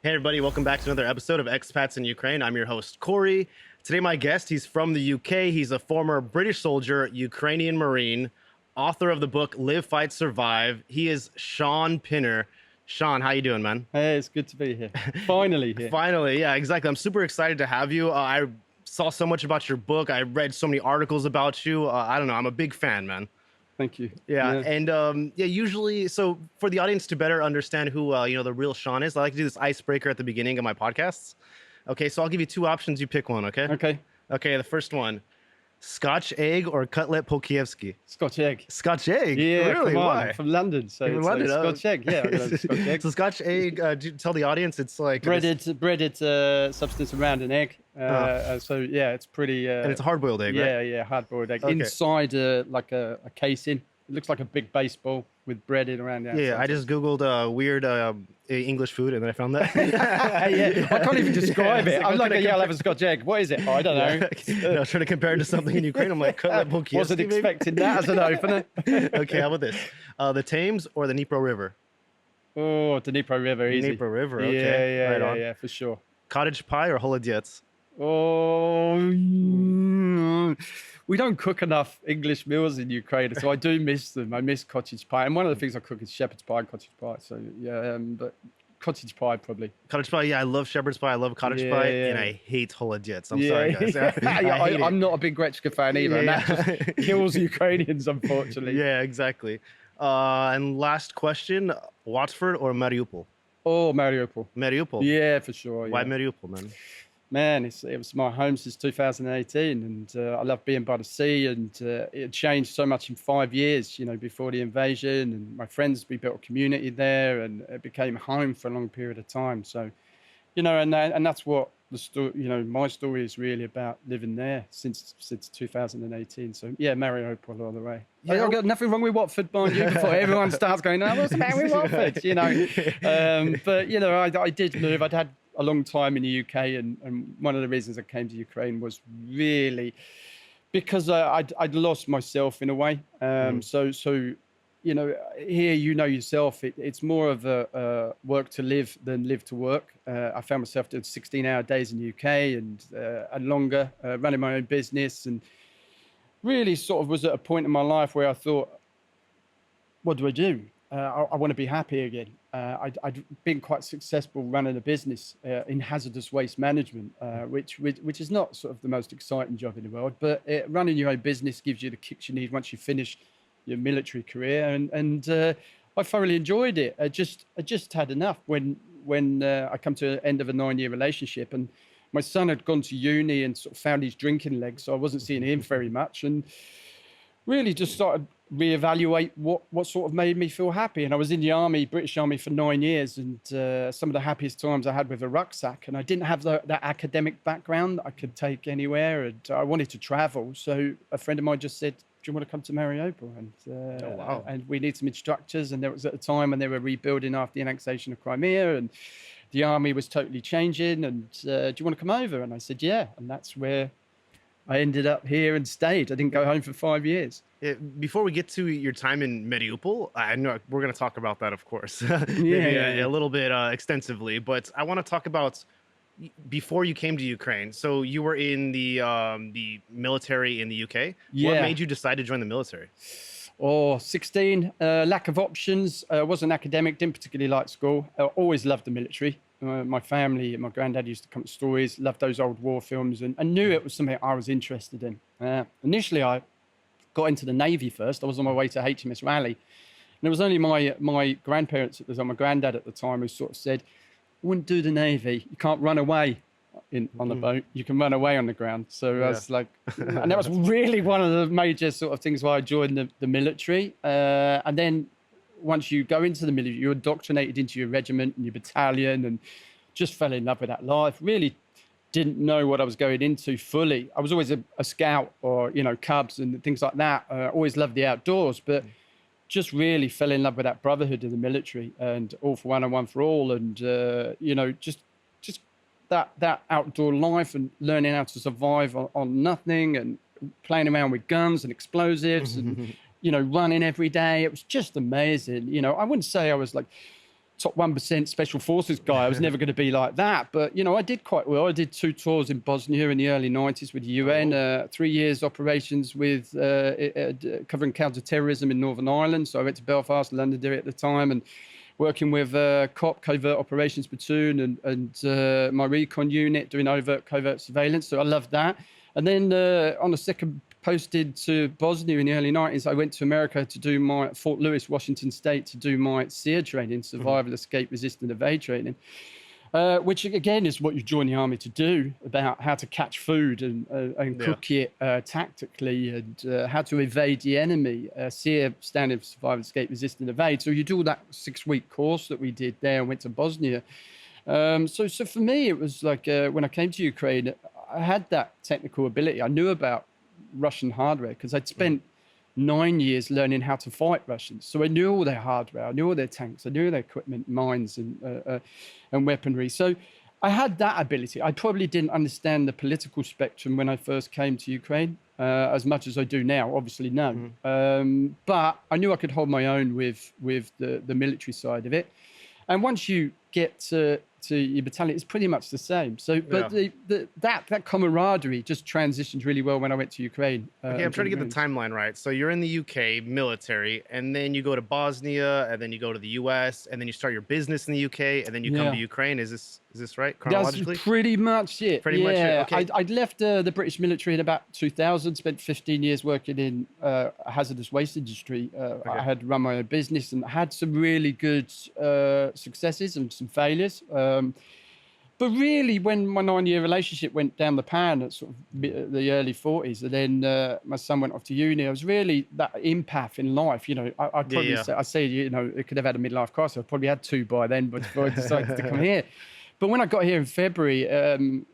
Hey everybody, welcome back to another episode of Expats in Ukraine. I'm your host, Corey. Today my guest, he's from the UK. He's a former British soldier, Ukrainian Marine, author of the book Live, Fight, Survive. He is Shaun Pinner. Shaun, how you doing, man? Hey, it's good to be here. Finally here. Finally, yeah, exactly. I'm super excited to have you. I saw so much about your book. I read so many articles about you. I don't know, I'm a big fan, man. Thank you. Yeah, and usually, so for the audience to better understand who the real Shaun is, I like to do this icebreaker at the beginning of my podcasts. Okay, so I'll give you two options. You pick one. Okay. Okay. Okay. The first one: Scotch egg or cutlet pokievsky. Scotch egg. Scotch egg. Yeah, Really? come on. Why? I'm from London, so You're it's from London, Scotch egg. Yeah, I love Scotch egg. So Scotch egg. Do you tell the audience it's like breaded substance around an egg. So yeah, it's pretty. and it's a hard-boiled egg, right? Yeah, hard-boiled egg. Okay. Inside like a casing. It looks like a big baseball with bread in around the outside. Yeah, I just googled weird English food and then I found that. Yeah, I can't even describe it. I'm like, I'll have a Scotch egg. What is it? Oh, I don't know. I was trying to compare it to something in Ukraine. I'm like, cutlet pokievsky. Wasn't expecting that as an opener. Okay, how about this? The Thames or the Dnipro River? Oh, the Dnipro River, easy. Dnipro River, okay. Yeah, for sure. Cottage pie or holodiets? Oh, we don't cook enough English meals in Ukraine, so I do miss them. I miss cottage pie, and one of the things I cook is shepherd's pie and cottage pie. So yeah, but cottage pie probably. Cottage pie, yeah, I love shepherd's pie. I love cottage pie, and I hate holodiets. I'm sorry, guys. I'm not a big Gretchka fan either, and that just kills Ukrainians, unfortunately. Yeah, exactly. And last question: Watford or Mariupol? Oh, Mariupol. Mariupol. Yeah, for sure. Why yeah. Mariupol, man? Man, it was my home since 2018, and I love being by the sea, and it changed so much in 5 years, before the invasion, and my friends, we built a community there, and it became home for a long period of time. So, and that's what the story, my story is really about, living there since 2018. So yeah, Mariupol all the way. Yeah. I've got nothing wrong with Watford, mind you, before everyone starts going, oh, what's about with Watford, But, I did move. I'd had a long time in the UK, and one of the reasons I came to Ukraine was really because I'd lost myself in a way. So here yourself, it's more of a work to live than live to work. I found myself doing 16-hour days in the UK and longer, running my own business, and really sort of was at a point in my life where I thought, what do I do? I want to be happy again. I'd been quite successful running a business in hazardous waste management, which is not sort of the most exciting job in the world, but running your own business gives you the kicks you need once you finish your military career, and I thoroughly enjoyed it. I just had enough when I come to the end of a 9-year relationship, and my son had gone to uni and sort of found his drinking legs, so I wasn't seeing him very much, and really just started reevaluate what sort of made me feel happy. And I was in the army, British Army, for 9 years, and some of the happiest times I had with a rucksack. And I didn't have that academic background that I could take anywhere, and I wanted to travel. So a friend of mine just said, do you want to come to Mariupol? And oh, wow. And we need some instructors. And there was at a time when they were rebuilding after the annexation of Crimea, and the army was totally changing. And do you want to come over? And I said, yeah. And that's where I ended up here and stayed. I didn't go home for 5 years. Before we get to your time in Mariupol, I know we're going to talk about that, of course, a little bit extensively. But I want to talk about before you came to Ukraine. So you were in the military in the UK. Yeah. What made you decide to join the military? 16, lack of options. Wasn't academic, didn't particularly like school. Always loved the military. My family, my granddad used to come to stories, loved those old war films, and knew it was something I was interested in. Initially, I got into the Navy first. I was on my way to HMS Raleigh. And it was only my grandparents, my granddad at the time, who sort of said, I wouldn't do the Navy. You can't run away on the boat. You can run away on the ground. So I was like, and that was really one of the major sort of things why I joined the military. And then once you go into the military, you're indoctrinated into your regiment and your battalion, and just fell in love with that life. Really didn't know what I was going into fully. I was always a scout, or, Cubs and things like that. Always loved the outdoors, but just really fell in love with that brotherhood of the military, and all for one and one for all. And, just that outdoor life, and learning how to survive on nothing, and playing around with guns and explosives and, running every day. It was just amazing. I wouldn't say I was like top 1% special forces guy. I was never going to be like that. But, you know, I did quite well. I did 2 tours in Bosnia in the early 90s with the UN, 3 years operations with covering counter-terrorism in Northern Ireland. So I went to Belfast, Londonderry at the time, and working with COP, Covert Operations Platoon, and my recon unit doing covert surveillance. So I loved that. And then on a second posted to Bosnia in the early 90s, I went to America to do my Fort Lewis, Washington State, to do my SEER training, survival, escape, resist, and evade training, which again is what you join the army to do, about how to catch food and cook it tactically, and how to evade the enemy. SEER standing for survival, escape, resist, and evade. So you do that 6-week course that we did there and went to Bosnia. So for me, it was like when I came to Ukraine, I had that technical ability. I knew about Russian hardware because I'd spent 9 years learning how to fight Russians. So I knew all their hardware, I knew all their tanks, I knew their equipment, mines, and weaponry. So I had that ability. I probably didn't understand the political spectrum when I first came to Ukraine as much as I do now, obviously no. But I knew I could hold my own with the military side of it. And once you get to your battalion, it's pretty much the same. So, but that camaraderie just transitioned really well when I went to Ukraine. Okay, I'm trying to get the timeline right. So you're in the UK military, and then you go to Bosnia, and then you go to the US, and then you start your business in the UK, and then you come to Ukraine. Is this right chronologically? That's pretty much it. Pretty much it. Okay. I'd left the British military in about 2000. Spent 15 years working in a hazardous waste industry. I had run my own business and had some really good successes and some failures. But really, when my 9-year relationship went down the pan at sort of the early 40s, and then my son went off to uni, I was really that empath in life. You know, I'd probably say, you know, it could have had a midlife crisis. I probably had 2 by then, but before I decided to come here. But when I got here in February,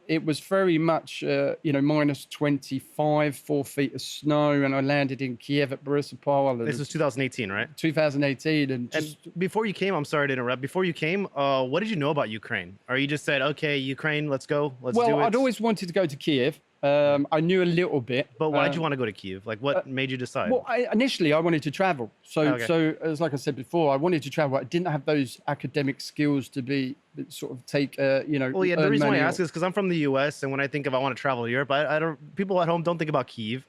it was very much, you know, minus 25, 4 feet of snow, and I landed in Kiev at Mariupol. This was 2018, right? 2018, and before you came, I'm sorry to interrupt. Before you came, what did you know about Ukraine? Or you just said, okay, Ukraine, let's go, let's do it? Well, I'd always wanted to go to Kiev. I knew a little bit. But why did you want to go to Kiev? Like, what made you decide? Well, initially, I wanted to travel. So as like I said before, I wanted to travel. I didn't have those academic skills to be sort of take, you know. Well, yeah, the reason why I ask is because I'm from the U.S., and when I think of I want to travel to Europe, I don't. People at home don't think about Kiev.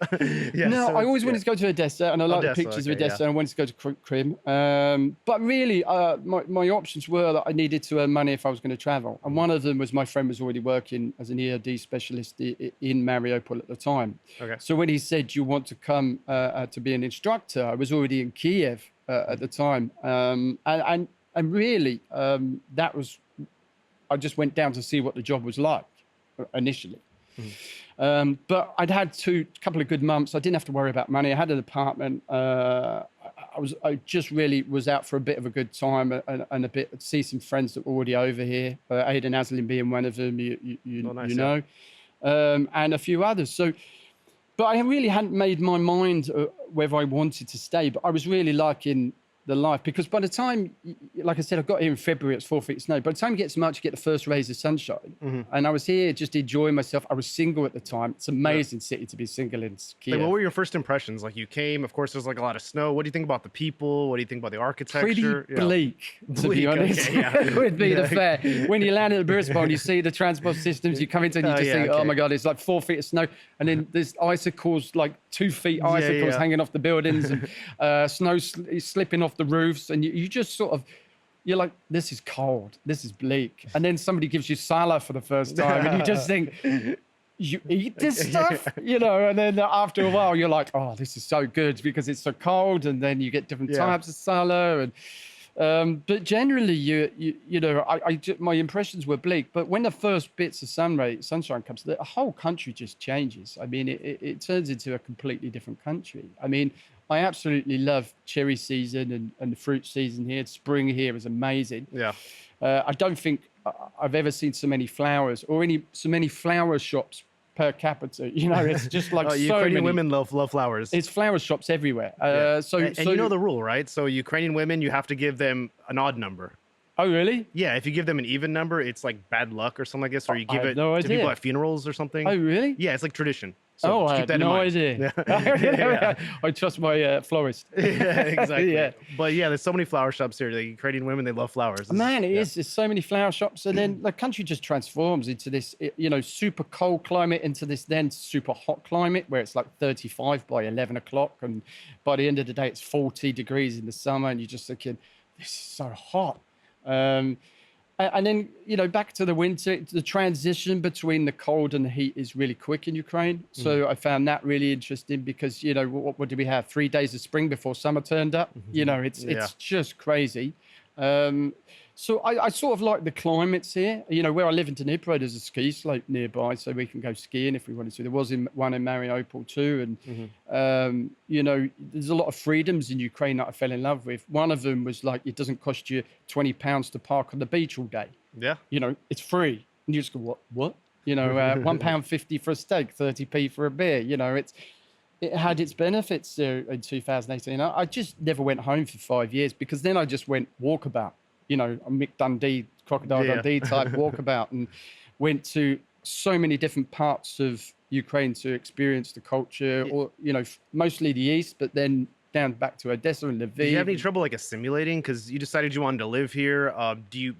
No, I always wanted to go to Odessa, and I like the pictures of Odessa, and I wanted to go to Crimea. But really, my options were that I needed to earn money if I was going to travel, and one of them was my friend was already working as an EOD specialist in Mariupol at the time. Okay. So when he said you want to come to be an instructor, I was already in Kiev at the time, and really that was. I just went down to see what the job was like initially. But I'd had a couple of good months. I didn't have to worry about money. I had an apartment. I just really was out for a bit of a good time and a bit see some friends that were already over here. Aidan Aslin being one of them, you know, and a few others. So, but I really hadn't made my mind whether I wanted to stay. But I was really liking the life, because by the time, like I said, I got here in February, it's 4 feet of snow. By the time it gets March, you get the first rays of sunshine. And I was here just enjoying myself. I was single at the time. It's an amazing city to be single in Kiev. Like, what were your first impressions? Like, you came, of course, there's like a lot of snow. What do you think about the people? What do you think about the architecture? Pretty bleak, to be honest. Would be the fair. When you land at the Mariupol, you see the transport systems, you come into and you just think, oh my God, it's like 4 feet of snow. And then there's icicles, like 2 feet icicles hanging off the buildings, and snow slipping off the roofs, and you just sort of, you're like, this is cold, this is bleak. And then somebody gives you salad for the first time, and you just think, you eat this stuff, you know, and then after a while you're like, oh, this is so good because it's so cold, and then you get different types of salad. And but generally, you know, my impressions were bleak. But when the first bits of sunshine comes, the whole country just changes. I mean, it turns into a completely different country. I mean, I absolutely love cherry season and the fruit season here. Spring here is amazing. Yeah. I don't think I've ever seen so many flowers or so many flower shops per capita. You know, it's just like so Ukrainian many women love flowers. It's flower shops everywhere. So you know the rule, right? So Ukrainian women, you have to give them an odd number. Oh, really? Yeah, if you give them an even number, it's like bad luck or something like this, or you give it to people at funerals or something. Oh, really? Yeah, it's like tradition. So Oh, I keep had that in no mind. idea. Yeah. I trust my florist. Yeah, exactly. Yeah. But yeah, there's so many flower shops here. The Ukrainian women, they love flowers. Man, it Yeah. is. There's so many flower shops, and then the country just transforms into this, super cold climate into this then super hot climate where it's like 35 by 11 o'clock, and by the end of the day, it's 40 degrees in the summer, and you're just thinking, this is so hot. And then, back to the winter, the transition between the cold and the heat is really quick in Ukraine. So I found that really interesting because, what did we have? 3 days of spring before summer turned up. It's just crazy. So I sort of like the climates here. Where I live in Dnipro, there's a ski slope nearby, so we can go skiing if we wanted to. There was one in Mariupol too. And, there's a lot of freedoms in Ukraine that I fell in love with. One of them was like, it doesn't cost you £20 to park on the beach all day. Yeah. It's free. And you just go, what? £1.50 for a steak, 30p for a beer. It had its benefits in 2018. I just never went home for 5 years because then I just went walkabout, a Mick Dundee, Crocodile Dundee type walkabout, and went to so many different parts of Ukraine to experience the culture, or, mostly the east, but then down back to Odessa and Lviv. Did you have any trouble like assimilating? Because you decided you wanted to live here. Do you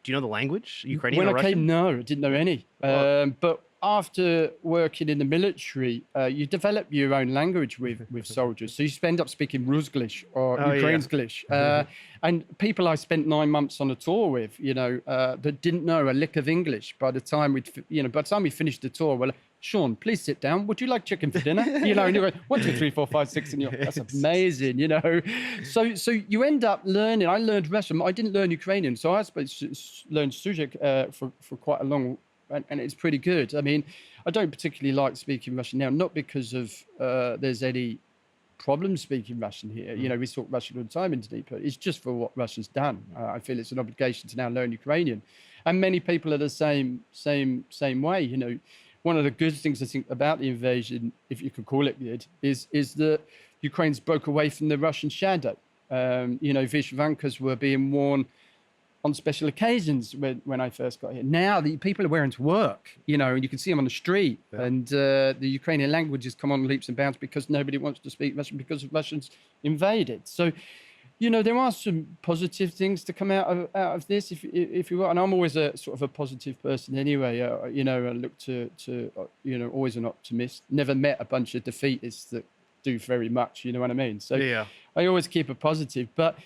know the language, Ukrainian When or I Russian? came, no, I didn't know any. But after working in the military, you develop your own language with soldiers. So you end up speaking Rusglish or Ukrainsglish. And people I spent 9 months on a tour with, that didn't know a lick of English. By the time we finished the tour, well, Shaun, please sit down. Would you like chicken for dinner? And you're going, 1, 2, 3, 4, 5, 6, and that's amazing, So you end up learning. I learned Russian. I didn't learn Ukrainian, so I learned Suzyk for quite a long, and it's pretty good. I mean, I don't particularly like speaking Russian now, not because of there's any problem speaking Russian here. We talk Russian all the time in Dnipro. It's just for what Russia's done. I feel it's an obligation to now learn Ukrainian, and many people are the same way. One of the good things I think about the invasion, if you could call it good, is that Ukraine's broke away from the Russian shadow. Vishvankas were being worn on special occasions when I first got here. Now the people are wearing to work, and you can see them on the street. Yeah. And the Ukrainian language has come on leaps and bounds because nobody wants to speak Russian because Russians invaded. So, there are some positive things to come out of this, if you will. And I'm always a sort of a positive person anyway. I look to always an optimist. Never met a bunch of defeatists that do very much. You know what I mean? So I always keep a positive. But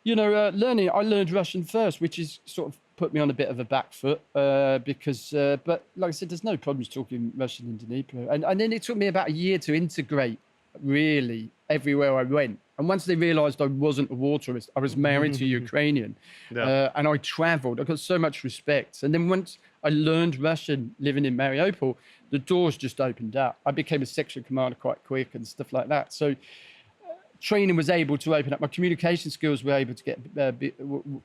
I learned Russian first, which is sort of put me on a bit of a back foot because, but like I said, there's no problems talking Russian in Dnipro. And then it took me about a year to integrate really everywhere I went. And once they realized I wasn't a war tourist, I was married to a Ukrainian, and I traveled. I got so much respect. And then once I learned Russian living in Mariupol, the doors just opened up. I became a section commander quite quick and stuff like that. So training was able to open up. My communication skills were able to get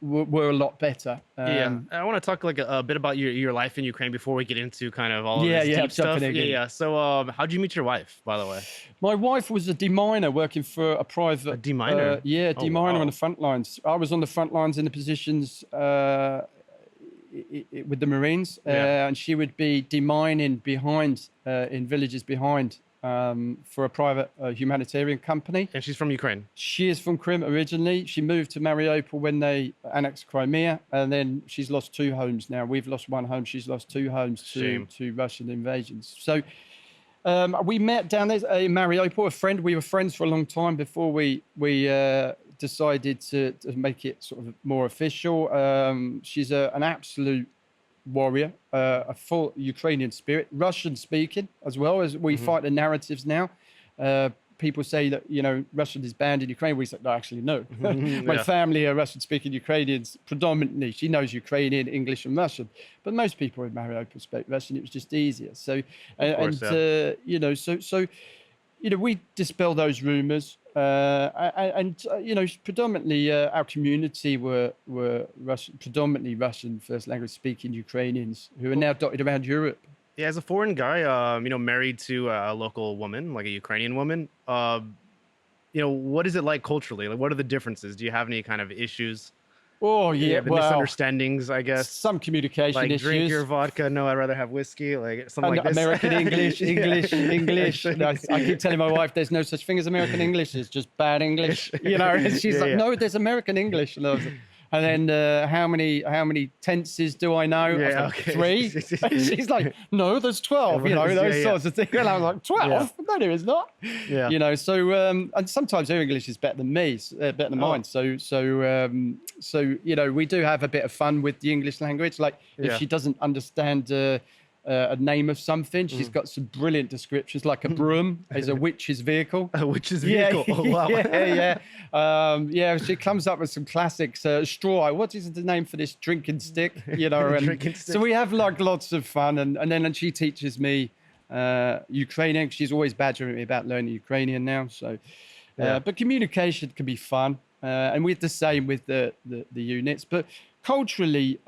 were a lot better. I want to talk like a bit about your life in Ukraine before we get into kind of all of this deep stuff. So how'd you meet your wife, by the way? My wife was a deminer working for a private. A deminer? Deminer on the front lines. I was on the front lines in the positions with the Marines, and she would be demining behind in villages behind. For a private humanitarian company. And she's from Ukraine? She is from Crimea originally. She moved to Mariupol when they annexed Crimea, and then she's lost 2 homes now. We've lost 1 home. She's lost 2 homes to Russian invasions. So we met down there in Mariupol. We were friends for a long time before we decided to make it sort of more official. She's an absolute warrior, a full Ukrainian spirit, Russian speaking as well, as we fight the narratives now. People say that, Russian is banned in Ukraine. We say, no, actually, no. My family are Russian speaking Ukrainians predominantly. She knows Ukrainian, English and Russian. But most people in Mariupol spoke Russian. It was just easier. So, we dispel those rumors. Predominantly our community were predominantly Russian first language speaking Ukrainians who are now dotted around Europe. Yeah, as a foreign guy, married to a local woman, like a Ukrainian woman, what is it like culturally? Like, what are the differences? Do you have any kind of issues? Oh yeah, the well, misunderstandings, I guess. some communication Like, issues. drink your vodka. No, I'd rather have whiskey. Like something And like this. American English, English, Yeah, English. And I keep telling my wife there's no such thing as American English. It's just bad English, you know. And she's Yeah, like, yeah. no, there's American English. And I was like, and then how many tenses do I know? I was Yeah, like, okay. 3. And she's like, no, there's 12. You know, those sorts of things. And I was like, 12? Yeah. No, there is not. Yeah. You know, so and sometimes her English is better than me, better than mine. So you know, we do have a bit of fun with the English language. Like if Yeah. she doesn't understand a name of something, she's got some brilliant descriptions. Like a broom is a witch's vehicle. A witch's vehicle. Yeah, Oh, wow. yeah. She comes up with some classics. Straw. What is the name for this drinking stick? You know, and Drinking stick. so we have like lots of fun, and then she teaches me Ukrainian. She's always badgering me about learning Ukrainian now. So, Yeah. but communication can be fun, and we're the same with the units. But culturally,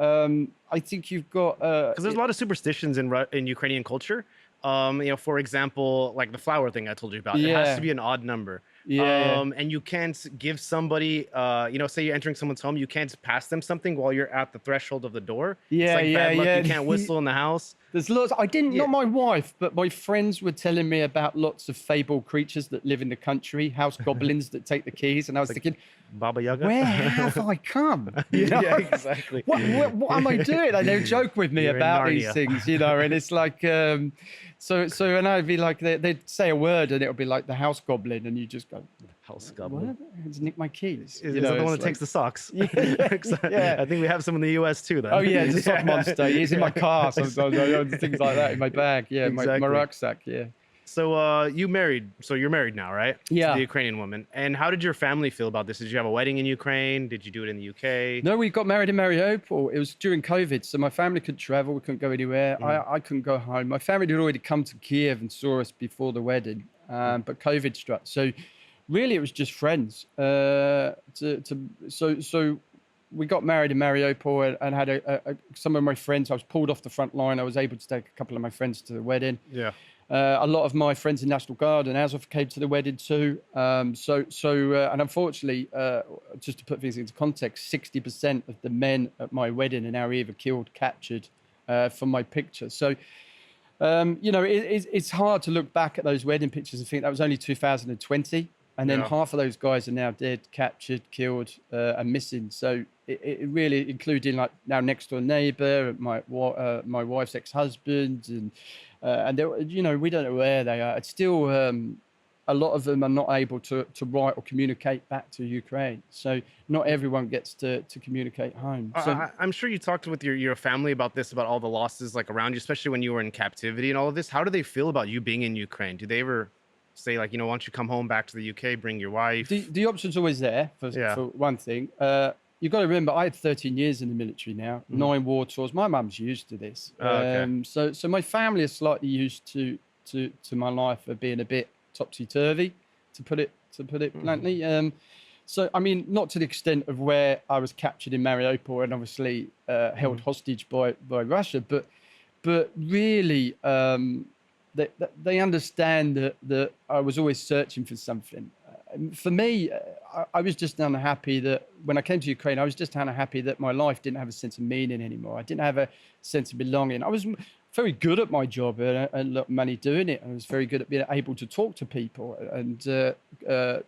I think you've got Because there's a lot of superstitions in Ukrainian culture. You know, for example, like the flower thing I told you about. It has Yeah. to be an odd number. Yeah. And you can't give somebody, you know, say you're entering someone's home, you can't pass them something while you're at the threshold of the door. Yeah, It's like bad luck. yeah. You can't whistle in the house. There's lots. I didn't, Yeah. not my wife, but my friends were telling me about lots of fabled creatures that live in the country, house goblins that take the keys. And I was thinking, Baba Yaga. where have I come? You know? Yeah, exactly. What am I doing? And they joke with me You're in about these Narnia. things, you know, and it's like, so, and I'd be like, they'd say a word and it'll be like the house goblin, and you just go, House what? goblin. It's nicked my keys. Is You that the know, one it's that takes like- the socks? Yeah. I think we have some in the US too, then. Oh yeah, it's a sock monster. He's in my car sometimes. I have things like that in my bag. Yeah, my Exactly. rucksack. Yeah. So you're married now, right? Yeah. To the Ukrainian woman. And how did your family feel about this? Did you have a wedding in Ukraine? Did you do it in the UK? No, we got married in Mariupol. It was during COVID, so my family couldn't travel. We couldn't go anywhere. I couldn't go home. My family had already come to Kiev and saw us before the wedding, but COVID struck. So really, it was just friends. So we got married in Mariupol and had some of my friends. I was pulled off the front line. I was able to take a couple of my friends to the wedding. Yeah. A lot of my friends in National Guard and Azov came to the wedding too. And unfortunately, just to put things into context, 60% of the men at my wedding are now either killed, captured from my picture. So, you know, it's hard to look back at those wedding pictures and think that was only 2020. And then Yeah. half of those guys are now dead, captured, killed, and missing. So it really, including like now next door neighbor, my wife's ex-husband, and you know, we don't know where they are. It's still a lot of them are not able to write or communicate back to Ukraine. So not everyone gets to communicate home. So I'm sure you talked with your family about this, about all the losses like around you, especially when you were in captivity and all of this. How do they feel about you being in Ukraine? Do they ever say like, you know, why don't you come home back to the UK, bring your wife? the option's always there for one thing. You've got to remember, I had 13 years in the military now, 9 war tours. My mum's used to this. Okay. So my family is slightly used to my life of being a bit topsy-turvy, to put it bluntly. So, I mean, not to the extent of where I was captured in Mariupol and obviously held hostage by Russia, but really they understand that I was always searching for something. For me, I was just unhappy that when I came to Ukraine, I was just unhappy that my life didn't have a sense of meaning anymore. I didn't have a sense of belonging. I was very good at my job and a lot of money doing it. I was very good at being able to talk to people and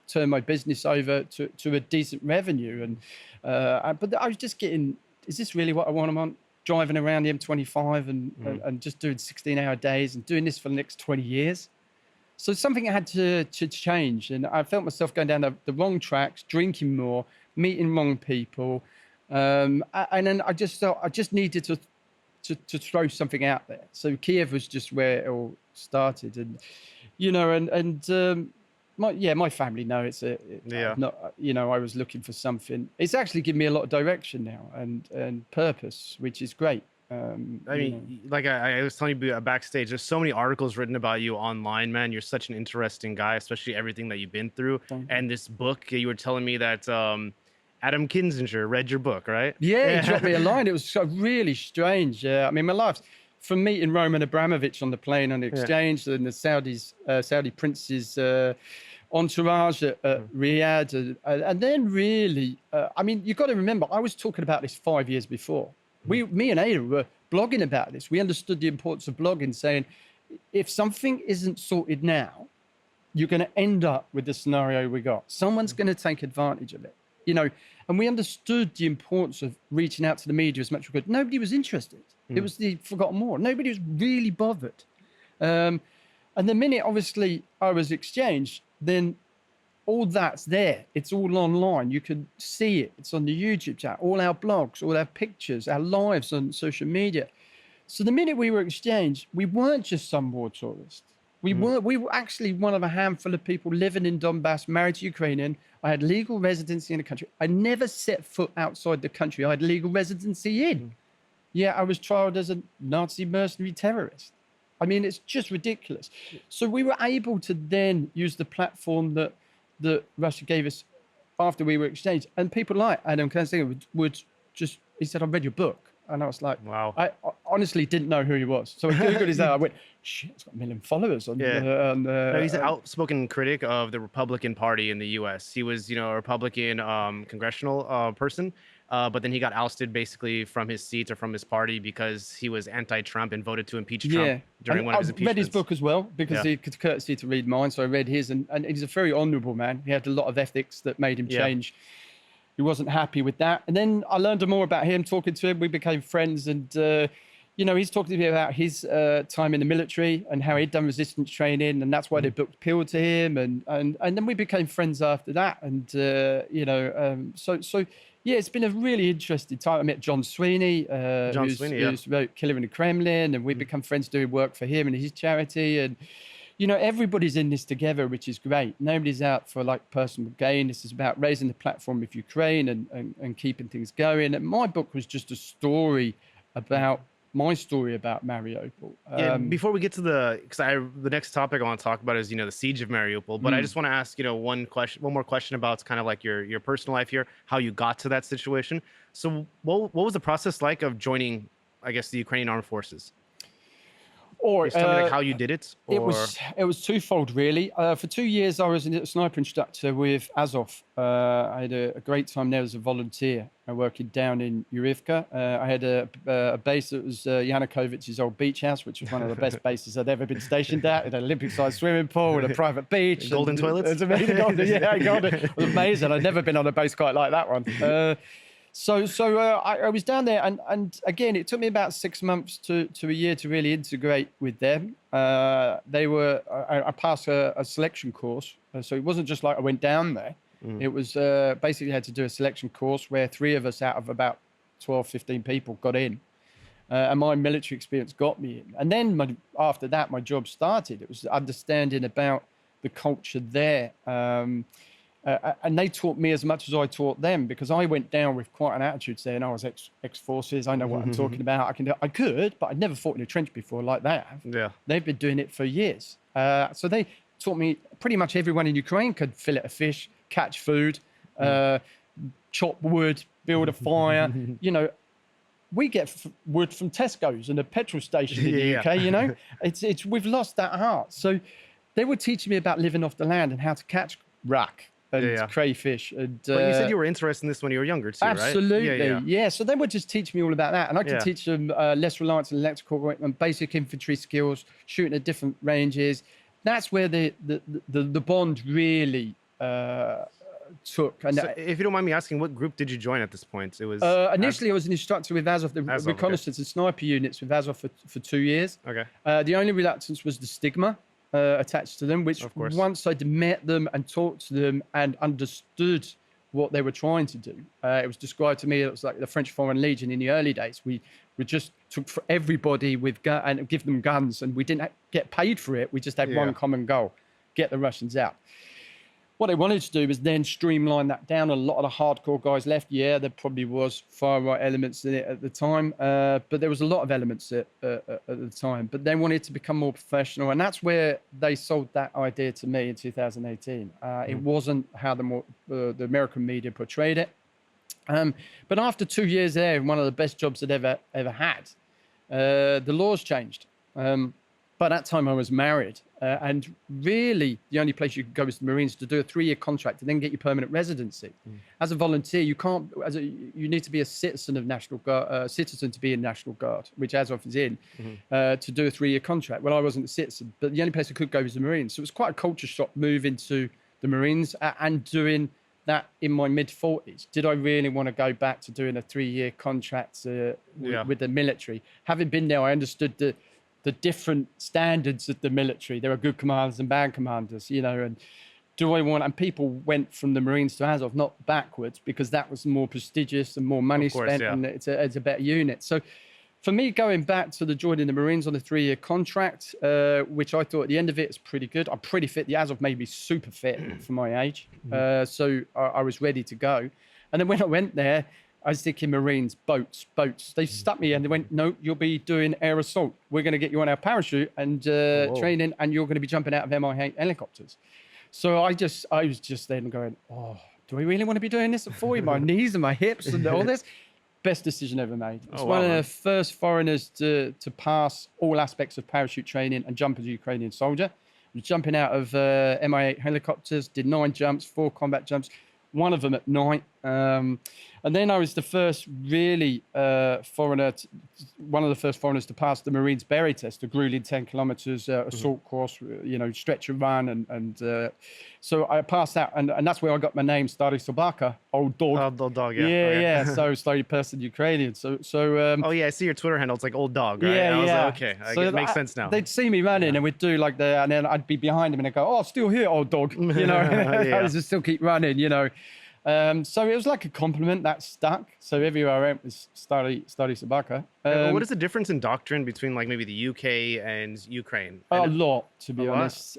turn my business over to a decent revenue. But I was just getting, is this really what I want? I'm driving around the M25 and just doing 16-hour days and doing this for the next 20 years. So something had to change, and I felt myself going down the wrong tracks, drinking more, meeting wrong people, and then I just felt I just needed to throw something out there. So Kiev was just where it all started, and you know, my family know not, you know, I was looking for something. It's actually given me a lot of direction now and purpose, which is great. I mean, like I was telling you backstage, there's so many articles written about you online, man. You're such an interesting guy, especially everything that you've been through. And this book, you were telling me that Adam Kinzinger read your book, right? Yeah, he dropped me a line. It was so really strange. I mean, my life, from meeting Roman Abramovich on the plane on the exchange and the Saudi princes entourage at Riyadh. And then really, I mean, you've got to remember, I was talking about this 5 years before. Me and Ada were blogging about this. We understood the importance of blogging, saying, if something isn't sorted now, you're going to end up with the scenario we got. Someone's going to take advantage of it, you know. And we understood the importance of reaching out to the media as much as we could. Nobody was interested. It was the forgotten war. Nobody was really bothered. And the minute, obviously, I was exchanged, then all that's there. It's all online. You can see it. It's on the YouTube chat, all our blogs, all our pictures, our lives on social media. So the minute we were exchanged, we weren't just some war tourist. We were actually one of a handful of people living in Donbass, married to Ukrainian. I had legal residency in the country. I never set foot outside the country. I had legal residency in. Yeah, I was tried as a Nazi mercenary terrorist. I mean, it's just ridiculous. So we were able to then use the platform that Russia gave us after we were exchanged. And people like Adam Kansinger would just, he said, I read your book. And I was like, wow. I honestly didn't know who he was. So I Googled his name. I went, shit, it's got 1 million followers on. No, he's an outspoken critic of the Republican Party in the U.S. He was, you know, a Republican congressional person, but then he got ousted basically from his seat or from his party because he was anti-Trump and voted to impeach Trump during one of his impeachments. I read his book as well because he could courtesy to read mine. So I read his, and he's a very honourable man. He had a lot of ethics that made him change. He wasn't happy with that. And then I learned more about him, talking to him. We became friends. And, you know, he's talking to me about his time in the military and how he'd done resistance training. And that's why they booked appealed to him. And then we became friends after that. And, you know, so yeah, it's been a really interesting time. I met John Sweeney, who's wrote Killer in the Kremlin. And we've become friends doing work for him and his charity. And, you know, everybody's in this together, which is great. Nobody's out for like personal gain. This is about raising the platform of Ukraine and keeping things going. And my book was just a story about my story about Mariupol. Before we get to the next topic I want to talk about is, you know, the siege of Mariupol. But I just want to ask, you know, one more question about kind of like your personal life here, how you got to that situation. So what was the process like of joining, I guess, the Ukrainian Armed Forces? Or just tell me like how you did it. Or... It was twofold really. For 2 years I was a sniper instructor with Azov. I had a great time there as a volunteer, working down in Urivka. I had a base that was Yanukovych's old beach house, which was one of the best bases I'd ever been stationed at. It had an Olympic-sized swimming pool and a private beach. Golden toilets? It was amazing. Yeah, I got it. It was amazing. I'd never been on a base quite like that one. So I was down there, and again, it took me about 6 months to a year to really integrate with them. I passed a selection course, so it wasn't just like I went down there. It was basically had to do a selection course where 3 of us out of about 12, 15 people got in. And my military experience got me in. And then after that, my job started. It was understanding about the culture there. And they taught me as much as I taught them, because I went down with quite an attitude saying I was ex-forces. I know what I'm talking about. I could, but I'd never fought in a trench before like that. Yeah. They've been doing it for years. So they taught me pretty much everyone in Ukraine could fillet a fish, catch food, chop wood, build a fire. You know, we get wood from Tesco's and a petrol station in the UK, you know. We've lost that art. So they were teaching me about living off the land and how to catch rack and crayfish. And, but you said you were interested in this when you were younger too, absolutely, right? Yeah. So they would just teach me all about that. And I could teach them less reliance on electrical equipment, basic infantry skills, shooting at different ranges. That's where the bond really took. And so if you don't mind me asking, what group did you join at this point? It was initially I was an instructor with Azov, the reconnaissance and sniper units with Azov for 2 years. Okay. The only reluctance was the stigma attached to them, which once I'd met them and talked to them and understood what they were trying to do, it was described to me, it was like the French Foreign Legion in the early days. We just took for everybody with and give them guns, and we didn't get paid for it. We just had one common goal: get the Russians out. What they wanted to do was then streamline that down. A lot of the hardcore guys left. Yeah, there probably was far-right elements in it at the time, but there was a lot of elements at the time. But they wanted to become more professional, and that's where they sold that idea to me in 2018. It wasn't how the American media portrayed it. But after 2 years there, one of the best jobs I'd ever had, the laws changed. By that time, I was married, and really, the only place you could go is the Marines to do a 3-year contract and then get your permanent residency. As a volunteer, you can't. You need to be a citizen of National Guard, citizen to be in National Guard, which Azov is in, to do a 3-year contract. Well, I wasn't a citizen, but the only place I could go was the Marines. So it was quite a culture shock moving to the Marines and doing that in my mid-40s. Did I really want to go back to doing a 3-year contract with the military? Having been there, I understood the different standards of the military. There are good commanders and bad commanders, and do I want, and people went from the Marines to Azov, not backwards, because that was more prestigious and more money spent, and it's a better unit. So for me, going back to joining the Marines on a 3-year contract, which I thought at the end of it is pretty good. I'm pretty fit. The Azov made me super fit for my age. So I was ready to go. And then when I went there, I was thinking Marines, boats. They stuck me and they went, no, you'll be doing air assault. We're going to get you on our parachute and training, and you're going to be jumping out of Mi-8 helicopters. So I was just then going, oh, do I really want to be doing this at 40? My knees and my hips and all this. Best decision ever made. It's one of the first foreigners to pass all aspects of parachute training and jump as a Ukrainian soldier. I was jumping out of Mi-8 helicopters, did 9 jumps, 4 combat jumps, one of them at night. And then I was the first really foreigner, one of the first foreigners to pass the Marines Berry test, a grueling 10 kilometers assault course, stretch and run. And so I passed that. And that's where I got my name, Stary Sobaka, old dog. Old dog, yeah. Yeah. So slowly person Ukrainian. Oh, yeah, I see your Twitter handle. It's like old dog, right? Yeah, I was like, okay, it makes sense now. They'd see me running and we'd do like and then I'd be behind him and I'd go, oh, still here, old dog. I just still keep running, So it was like a compliment that stuck. So everywhere I went was Stary Sobaka. What is the difference in doctrine between like maybe the UK and Ukraine? A lot, to be honest.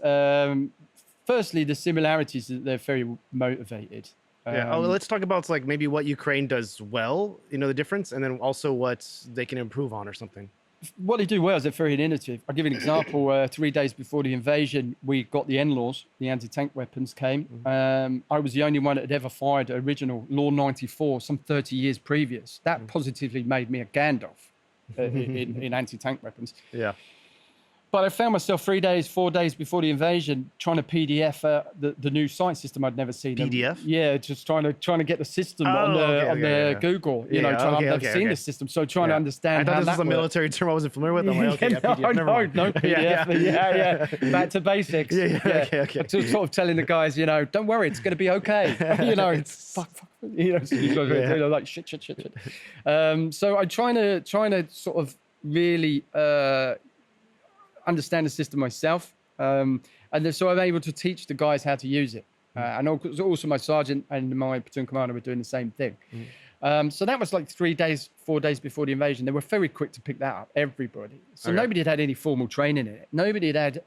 Firstly, the similarities that they're very motivated. Let's talk about like maybe what Ukraine does well, the difference, and then also what they can improve on or something. What they do well is they're very innovative. I'll give you an example. 3 days before the invasion, we got the NLAWs, the anti-tank weapons came. I was the only one that had ever fired original Law 94, some 30 years previous. That positively made me a Gandalf in anti-tank weapons. Yeah. But I found myself 4 days before the invasion, trying to PDF the new sight system I'd never seen. PDF? Yeah, just trying to get the system on Google. I've never seen the system, so trying to understand. I thought this was a military term I wasn't familiar with. I'm like, okay, PDF. No PDF. Yeah. Back to basics. Okay. Sort of telling the guys, don't worry, it's going to be okay. It's fuck. Like shit. So I'm trying to sort of really understand the system myself, and so I'm able to teach the guys how to use it. And also my sergeant and my platoon commander were doing the same thing. So that was like 4 days before the invasion. They were very quick to pick that up, everybody. So nobody had any formal training in it. Nobody had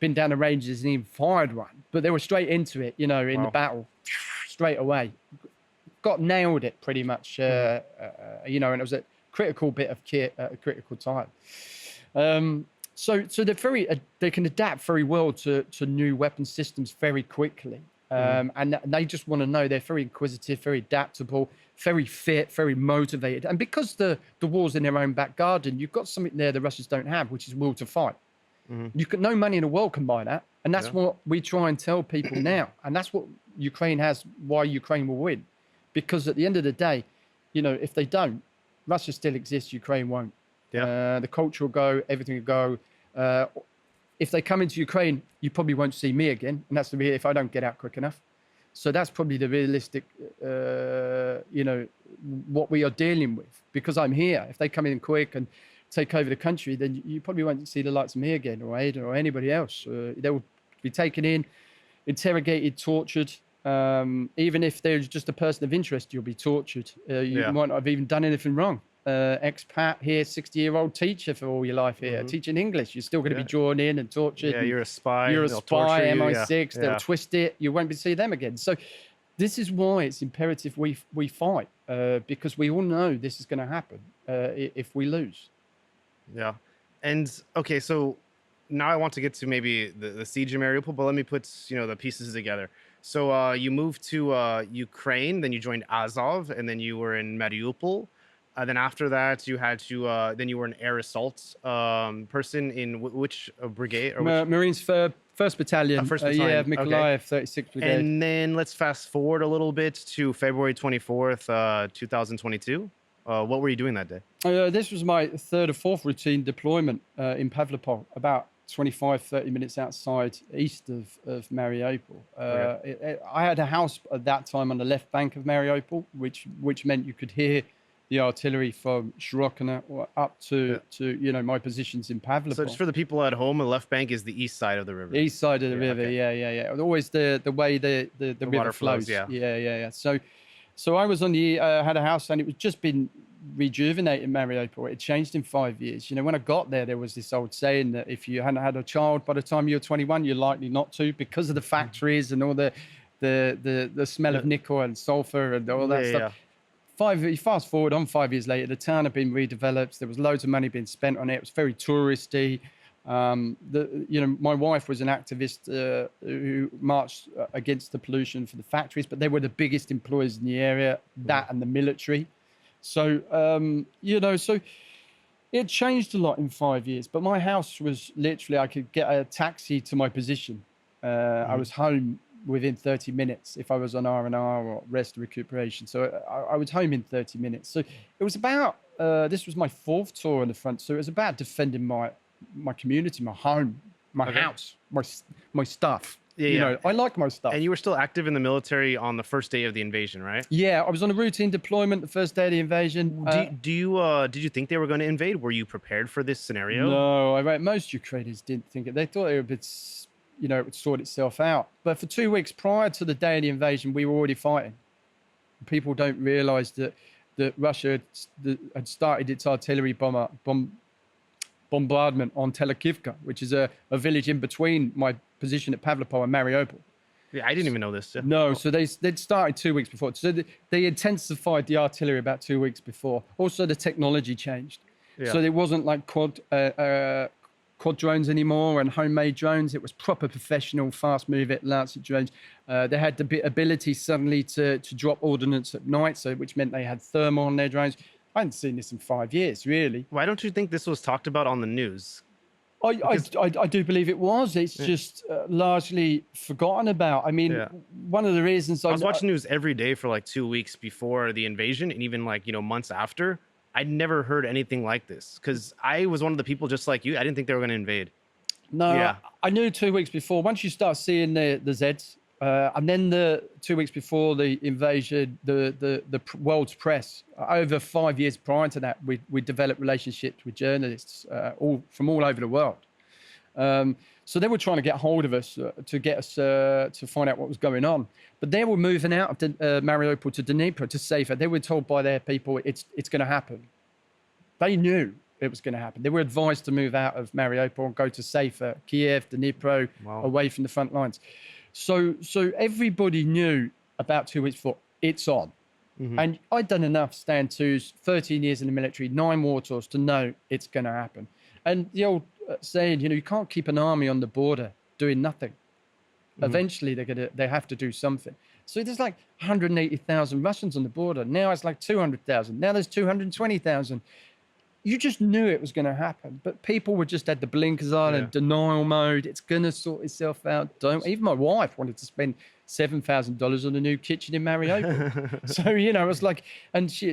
been down the ranges and even fired one, but they were straight into it, in the battle, straight away. Got nailed it pretty much, and it was a critical bit of kit at a critical time. So they can adapt very well to new weapon systems very quickly. And they just want to know. They're very inquisitive, very adaptable, very fit, very motivated. And because the war's in their own back garden, you've got something there the Russians don't have, which is will to fight. No money in the world can buy that. And that's what we try and tell people now. And that's what Ukraine has, why Ukraine will win. Because at the end of the day, if they don't, Russia still exists, Ukraine won't. The culture will go, everything will go. If they come into Ukraine, you probably won't see me again. And that's if I don't get out quick enough. So that's probably the realistic, what we are dealing with. Because I'm here. If they come in quick and take over the country, then you probably won't see the likes of me again, or Ada, or anybody else. They will be taken in, interrogated, tortured. Even if there's just a person of interest, you'll be tortured. You might not have even done anything wrong. Expat here, 60-year-old teacher for all your life here, teaching English. You're still going to be drawn in and tortured. Yeah, you're a spy. You're a spy, MI6. Yeah. They'll twist it. You won't be see them again. So this is why it's imperative we fight, because we all know this is going to happen if we lose. Yeah. And, okay, so now I want to get to maybe the siege of Mariupol, but let me put, the pieces together. So you moved to Ukraine, then you joined Azov, and then you were in Mariupol. Then after that, you had to. Then you were an air assault person in which brigade or which Marines first Battalion. first Yeah, battalion? Okay. Mykolaiv, 36th Brigade. And then let's fast forward a little bit to February 24th, 2022. What were you doing that day? This was my third or fourth routine deployment in Pavlopol, about 25, 30 minutes outside east of Mariupol. I had a house at that time on the left bank of Mariupol, which meant you could hear the artillery from Shirokina up to my positions in Pavlopol. So just for the people at home, the left bank is the east side of the river. The east side of the river, okay. yeah. Always the way the river water flows, flows. Yeah. So I was on the had a house, and it was just been rejuvenated. Mariupol. It changed in 5 years. When I got there was this old saying that if you hadn't had a child by the time you were 21, you're likely not to, because of the factories and all the smell of nickel and sulfur and all that stuff. Fast forward on 5 years later, the town had been redeveloped. There was loads of money being spent on it. It was very touristy. My wife was an activist who marched against the pollution for the factories, but they were the biggest employers in the area, that and the military. So, so it changed a lot in 5 years, but my house was literally, I could get a taxi to my position. I was home within 30 minutes if I was on R&R or rest recuperation. So I was home in 30 minutes. So it was about, this was my fourth tour on the front. So it was about defending my community, my home, my house, my stuff. I like my stuff. And you were still active in the military on the first day of the invasion, right? Yeah, I was on a routine deployment the first day of the invasion. Did you think they were going to invade? Were you prepared for this scenario? No, most Ukrainians didn't think it. They thought it would be, it would sort itself out. But for 2 weeks prior to the day of the invasion, we were already fighting. People don't realize that Russia had started its artillery bombardment on Telekivka, which is a village in between my position at Pavlopol and Mariupol. Yeah, I didn't even know this. Yeah. No, so they'd started 2 weeks before. So they intensified the artillery about 2 weeks before. Also, the technology changed. Yeah. So it wasn't like quad drones anymore and homemade drones. It was proper professional, fast-moving Lancet drones. They had the ability suddenly to drop ordnance at night, which meant they had thermal on their drones. I hadn't seen this in 5 years, really. Why don't you think this was talked about on the news? I do believe it was. It's just largely forgotten about. I mean, one of the reasons I was watching news every day for like 2 weeks before the invasion, and even months after. I'd never heard anything like this because I was one of the people just like you. I didn't think they were going to invade. No, I knew 2 weeks before. Once you start seeing the Zeds, and then the 2 weeks before the invasion, the world's press, over 5 years prior to that, we developed relationships with journalists from all over the world. So they were trying to get hold of us to get us to find out what was going on. But they were moving out of Mariupol to Dnipro, to safer. They were told by their people it's going to happen. They knew it was going to happen. They were advised to move out of Mariupol and go to safer Kiev, Dnipro, away from the front lines. So everybody knew about 2 weeks before, it's on. Mm-hmm. And I'd done enough stand twos, 13 years in the military, 9 war tours to know it's going to happen. And the old saying, you can't keep an army on the border doing nothing. Mm-hmm. Eventually they have to do something. So there's like 180,000 Russians on the border. Now it's like 200,000. Now there's 220,000. You just knew it was going to happen, but people were just had the blinkers on and denial mode. It's going to sort itself out. Even my wife wanted to spend $7,000 on a new kitchen in Mariupol. So, it was like, and she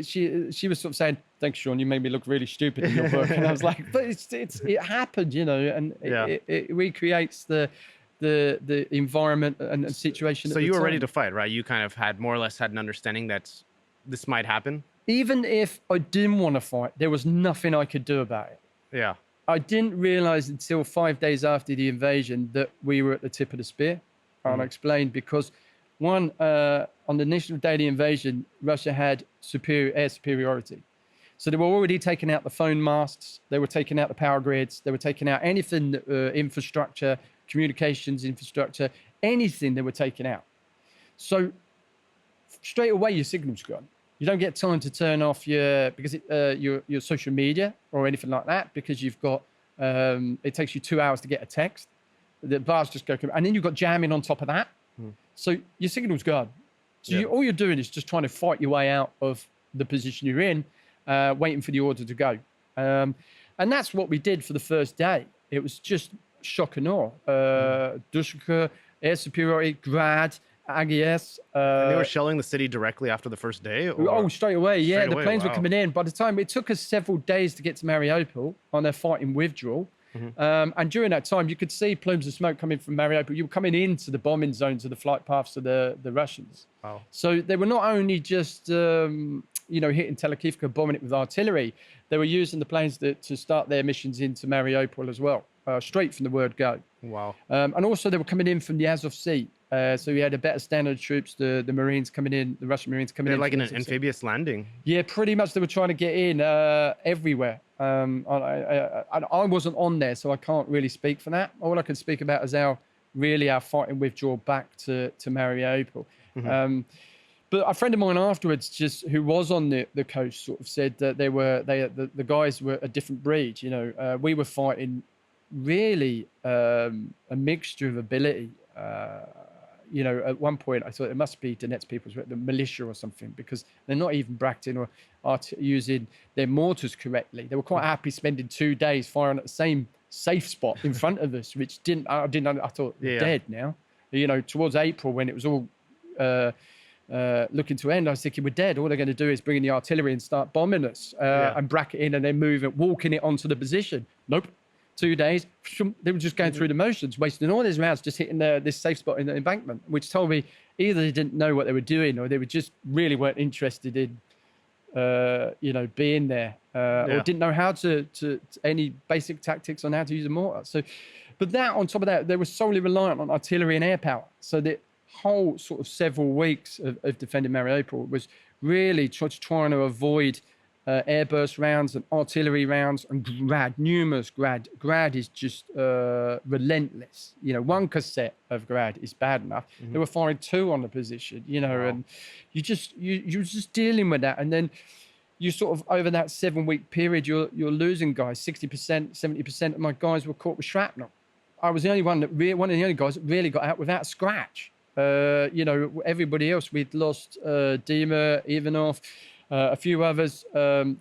was sort of saying, thanks, Shaun, you made me look really stupid in your book. And I was like, but it happened, and it recreates the environment and situation. So you were ready to fight, right? You kind of had more or less had an understanding that this might happen. Even if I didn't want to fight, there was nothing I could do about it. Yeah. I didn't realize until 5 days after the invasion that we were at the tip of the spear. I'll explain, because one, on the initial day of the invasion, Russia had air superiority. So they were already taking out the phone masts. They were taking out the power grids. They were taking out anything, infrastructure, communications infrastructure, anything they were taking out. So straight away, your signal's gone. You don't get time to turn off your social media or anything like that, because you've got, it takes you 2 hours to get a text. The bars just go, and then you've got jamming on top of that. So your signal's gone. So all you're doing is just trying to fight your way out of the position you're in. waiting for the order to go. And that's what we did for the first day. It was just shock and awe. Dushka, air superiority, Grad, AGS. And they were shelling the city directly after the first day? Oh, straight away, yeah. Straight The away, planes were wow. coming in. By the time, it took us several days to get to Mariupol on their fighting withdrawal. And during that time, you could see plumes of smoke coming from Mariupol. You were coming into the bombing zones of the flight paths of the Russians. Wow. So they were not only just, hitting Telekivka, bombing it with artillery, they were using the planes to start their missions into Mariupol as well, straight from the word go. Wow. And also they were coming in from the Azov Sea. So we had a better standard of troops, the Marines coming in, the Russian Marines coming in. Like in an amphibious landing. Yeah, pretty much. They were trying to get in everywhere. I wasn't on there, so I can't really speak for that. All I can speak about is our fighting withdrawal back to Mariupol. But a friend of mine afterwards, who was on the coast, sort of said that the guys were a different breed. We were fighting really a mixture of ability. At one point I thought it must be Donetsk people, the militia or something, because they're not even bracketing or using their mortars correctly. They were quite happy spending 2 days firing at the same safe spot in front of us, which I thought we're dead now. Towards April, when it was all looking to end, I was thinking we're dead. All they're going to do is bring in the artillery and start bombing us and bracketing and then walking it onto the position. Nope. 2 days, they were just going through the motions, wasting all these rounds, just hitting this safe spot in the embankment, which told me either they didn't know what they were doing or they were just really weren't interested in, being there, or didn't know how to any basic tactics on how to use a mortar. So, but that on top of that, they were solely reliant on artillery and air power. So the whole sort of several weeks of defending Mariupol was really trying to avoid airburst rounds and artillery rounds and numerous Grad. Grad is just relentless. One cassette of Grad is bad enough. They were firing 2 on the position, Wow. and you're just dealing with that. And then you sort of, over that 7-week period, you're losing guys. 60%, 70% of my guys were caught with shrapnel. I was the only one of the only guys that really got out without a scratch. Everybody else, we'd lost Dima, Ivanov, a few others died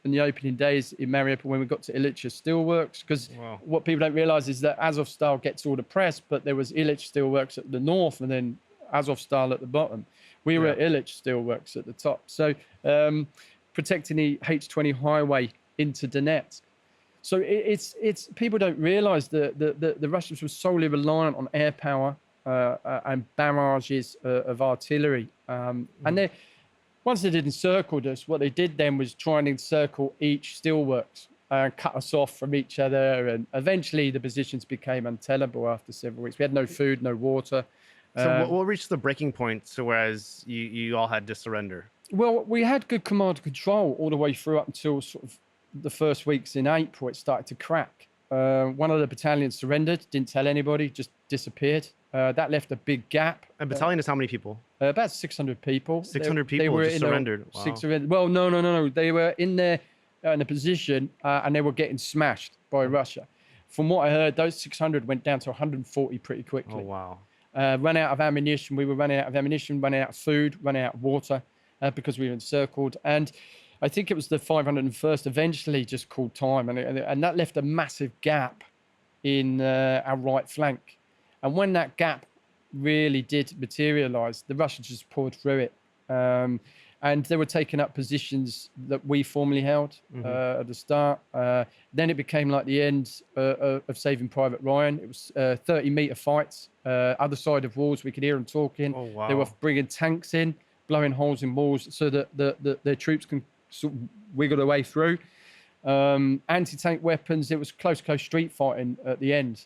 in the opening days in Mariupol when we got to Illich Steelworks. Because what people don't realize is that Azovstal gets all the press, but there was Illich Steelworks at the north and then Azovstal at the bottom. We were at Illich Steelworks at the top. So protecting the H20 highway into Donetsk. So it's people don't realize that the Russians were solely reliant on air power and barrages of artillery. And once they encircled us, what they did then was try and encircle each steelworks and cut us off from each other. And eventually the positions became untenable after several weeks. We had no food, no water. So what reached the breaking point so whereas you all had to surrender? Well, we had good command and control all the way through up until sort of the first weeks in April. It started to crack. One of the battalions surrendered, didn't tell anybody, just disappeared. That left a big gap. A battalion is how many people? About 600 people. 600 people just surrendered. Wow. Well, no. They were in there in a position and they were getting smashed by Russia. From what I heard, those 600 went down to 140 pretty quickly. Oh, wow. Ran out of ammunition. We were running out of ammunition, running out of food, running out of water because we were encircled. And I think it was the 501st eventually just called time. And that left a massive gap in our right flank. And when that gap really did materialize, the Russians just poured through it. And they were taking up positions that we formerly held at the start. Then it became like the end of Saving Private Ryan. It was 30-meter fights. Other side of walls, we could hear them talking. Oh, wow. They were bringing tanks in, blowing holes in walls so that their troops can sort of wiggle their way through. Anti-tank weapons. It was close street fighting at the end,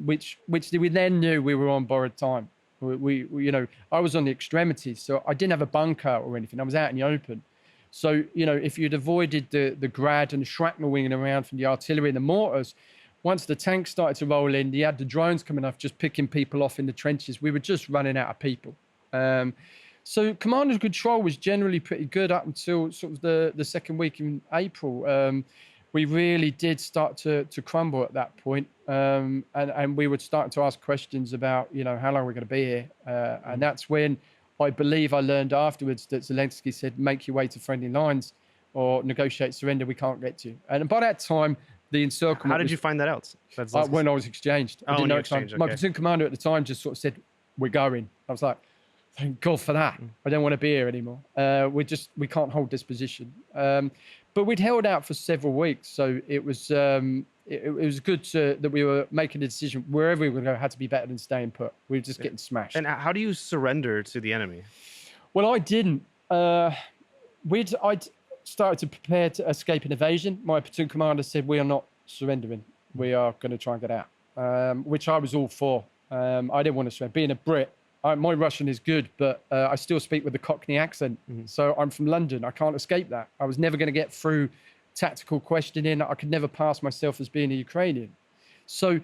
which we then knew we were on borrowed time. We I was on the extremities, so I didn't have a bunker or anything. I was out in the open. So, if you'd avoided the Grad and the shrapnel winging around from the artillery and the mortars, once the tanks started to roll in, you had the drones coming off, just picking people off in the trenches. We were just running out of people. So command and control was generally pretty good up until sort of the second week in April. We really did start to crumble at that point. And we were starting to ask questions about, how long we're going to be here. And that's when I believe I learned afterwards that Zelensky said, make your way to friendly lines or negotiate surrender, we can't get to you. And by that time, the encirclement... How did you find that out? When I was exchanged. I didn't know at the time. Okay. My platoon commander at the time just sort of said, we're going. I was like, thank God for that. I don't want to be here anymore. We can't hold this position. But we'd held out for several weeks. So it was good that we were making a decision. Wherever we were going to go had to be better than staying put. We were just getting smashed. And how do you surrender to the enemy? Well, I didn't. I'd started to prepare to escape an invasion. My platoon commander said, we are not surrendering. We are going to try and get out, which I was all for. I didn't want to surrender. Being a Brit, my Russian is good, but I still speak with a Cockney accent. So I'm from London. I can't escape that. I was never going to get through tactical questioning. I could never pass myself as being a Ukrainian. So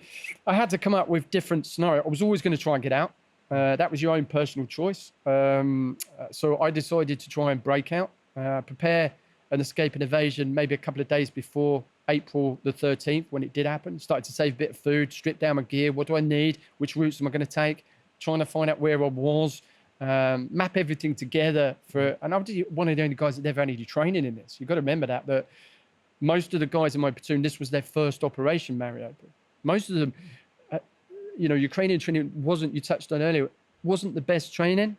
I had to come up with different scenarios. I was always going to try and get out. That was your own personal choice. So I decided to try and break out, prepare an escape and evasion maybe a couple of days before April the 13th, when it did happen. Started to save a bit of food, strip down my gear. What do I need? Which routes am I going to take? Trying to find out where I was, map everything together and I was one of the only guys that never had any training in this. You've got to remember that most of the guys in my platoon, this was their first operation, Mariupol. Most of them, Ukrainian training wasn't, you touched on earlier, wasn't the best training.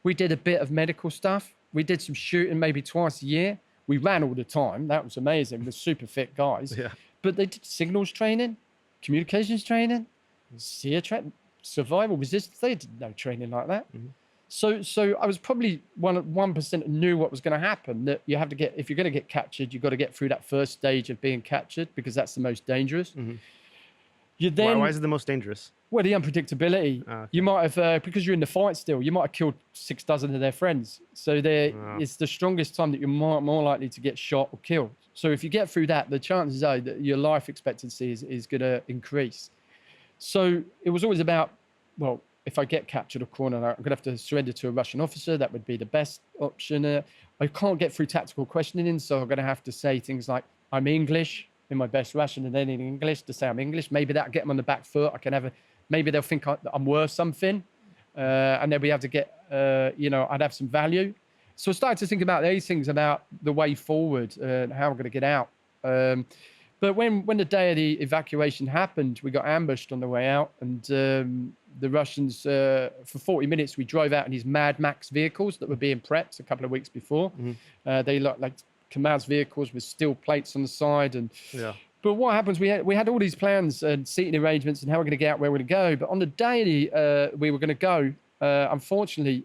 We did a bit of medical stuff. We did some shooting maybe twice a year. We ran all the time. That was amazing. We're super fit guys. Yeah. But they did signals training, communications training, survival resistance. They did no training like that. So I was probably 1% knew what was going to happen. That you have to if you're going to get captured, you've got to get through that first stage of being captured, because that's the most dangerous. Why is it the most dangerous? Well, the unpredictability. Okay. You might have, because you're in the fight still, you might have killed 6 dozen of their friends. So it's the strongest time that you're more likely to get shot or killed. So if you get through that, the chances are that your life expectancy is going to increase. So it was always about, well, if I get captured or cornered, I'm going to have to surrender to a Russian officer. That would be the best option. I can't get through tactical questioning, so I'm going to have to say things like, I'm English, in my best Russian, and then in English to say I'm English. Maybe that'll get them on the back foot. Maybe they'll think I'm worth something, and they'll be able to get, I'd have some value. So I started to think about these things, about the way forward and how I'm going to get out. But when the day of the evacuation happened, we got ambushed on the way out, and the Russians, for 40 minutes, we drove out in these Mad Max vehicles that were being prepped a couple of weeks before. They looked like Kamaz vehicles with steel plates on the side. But what happens, we had all these plans and seating arrangements and how we're going to get out, where we're going to go. But on the day we were going to go, unfortunately,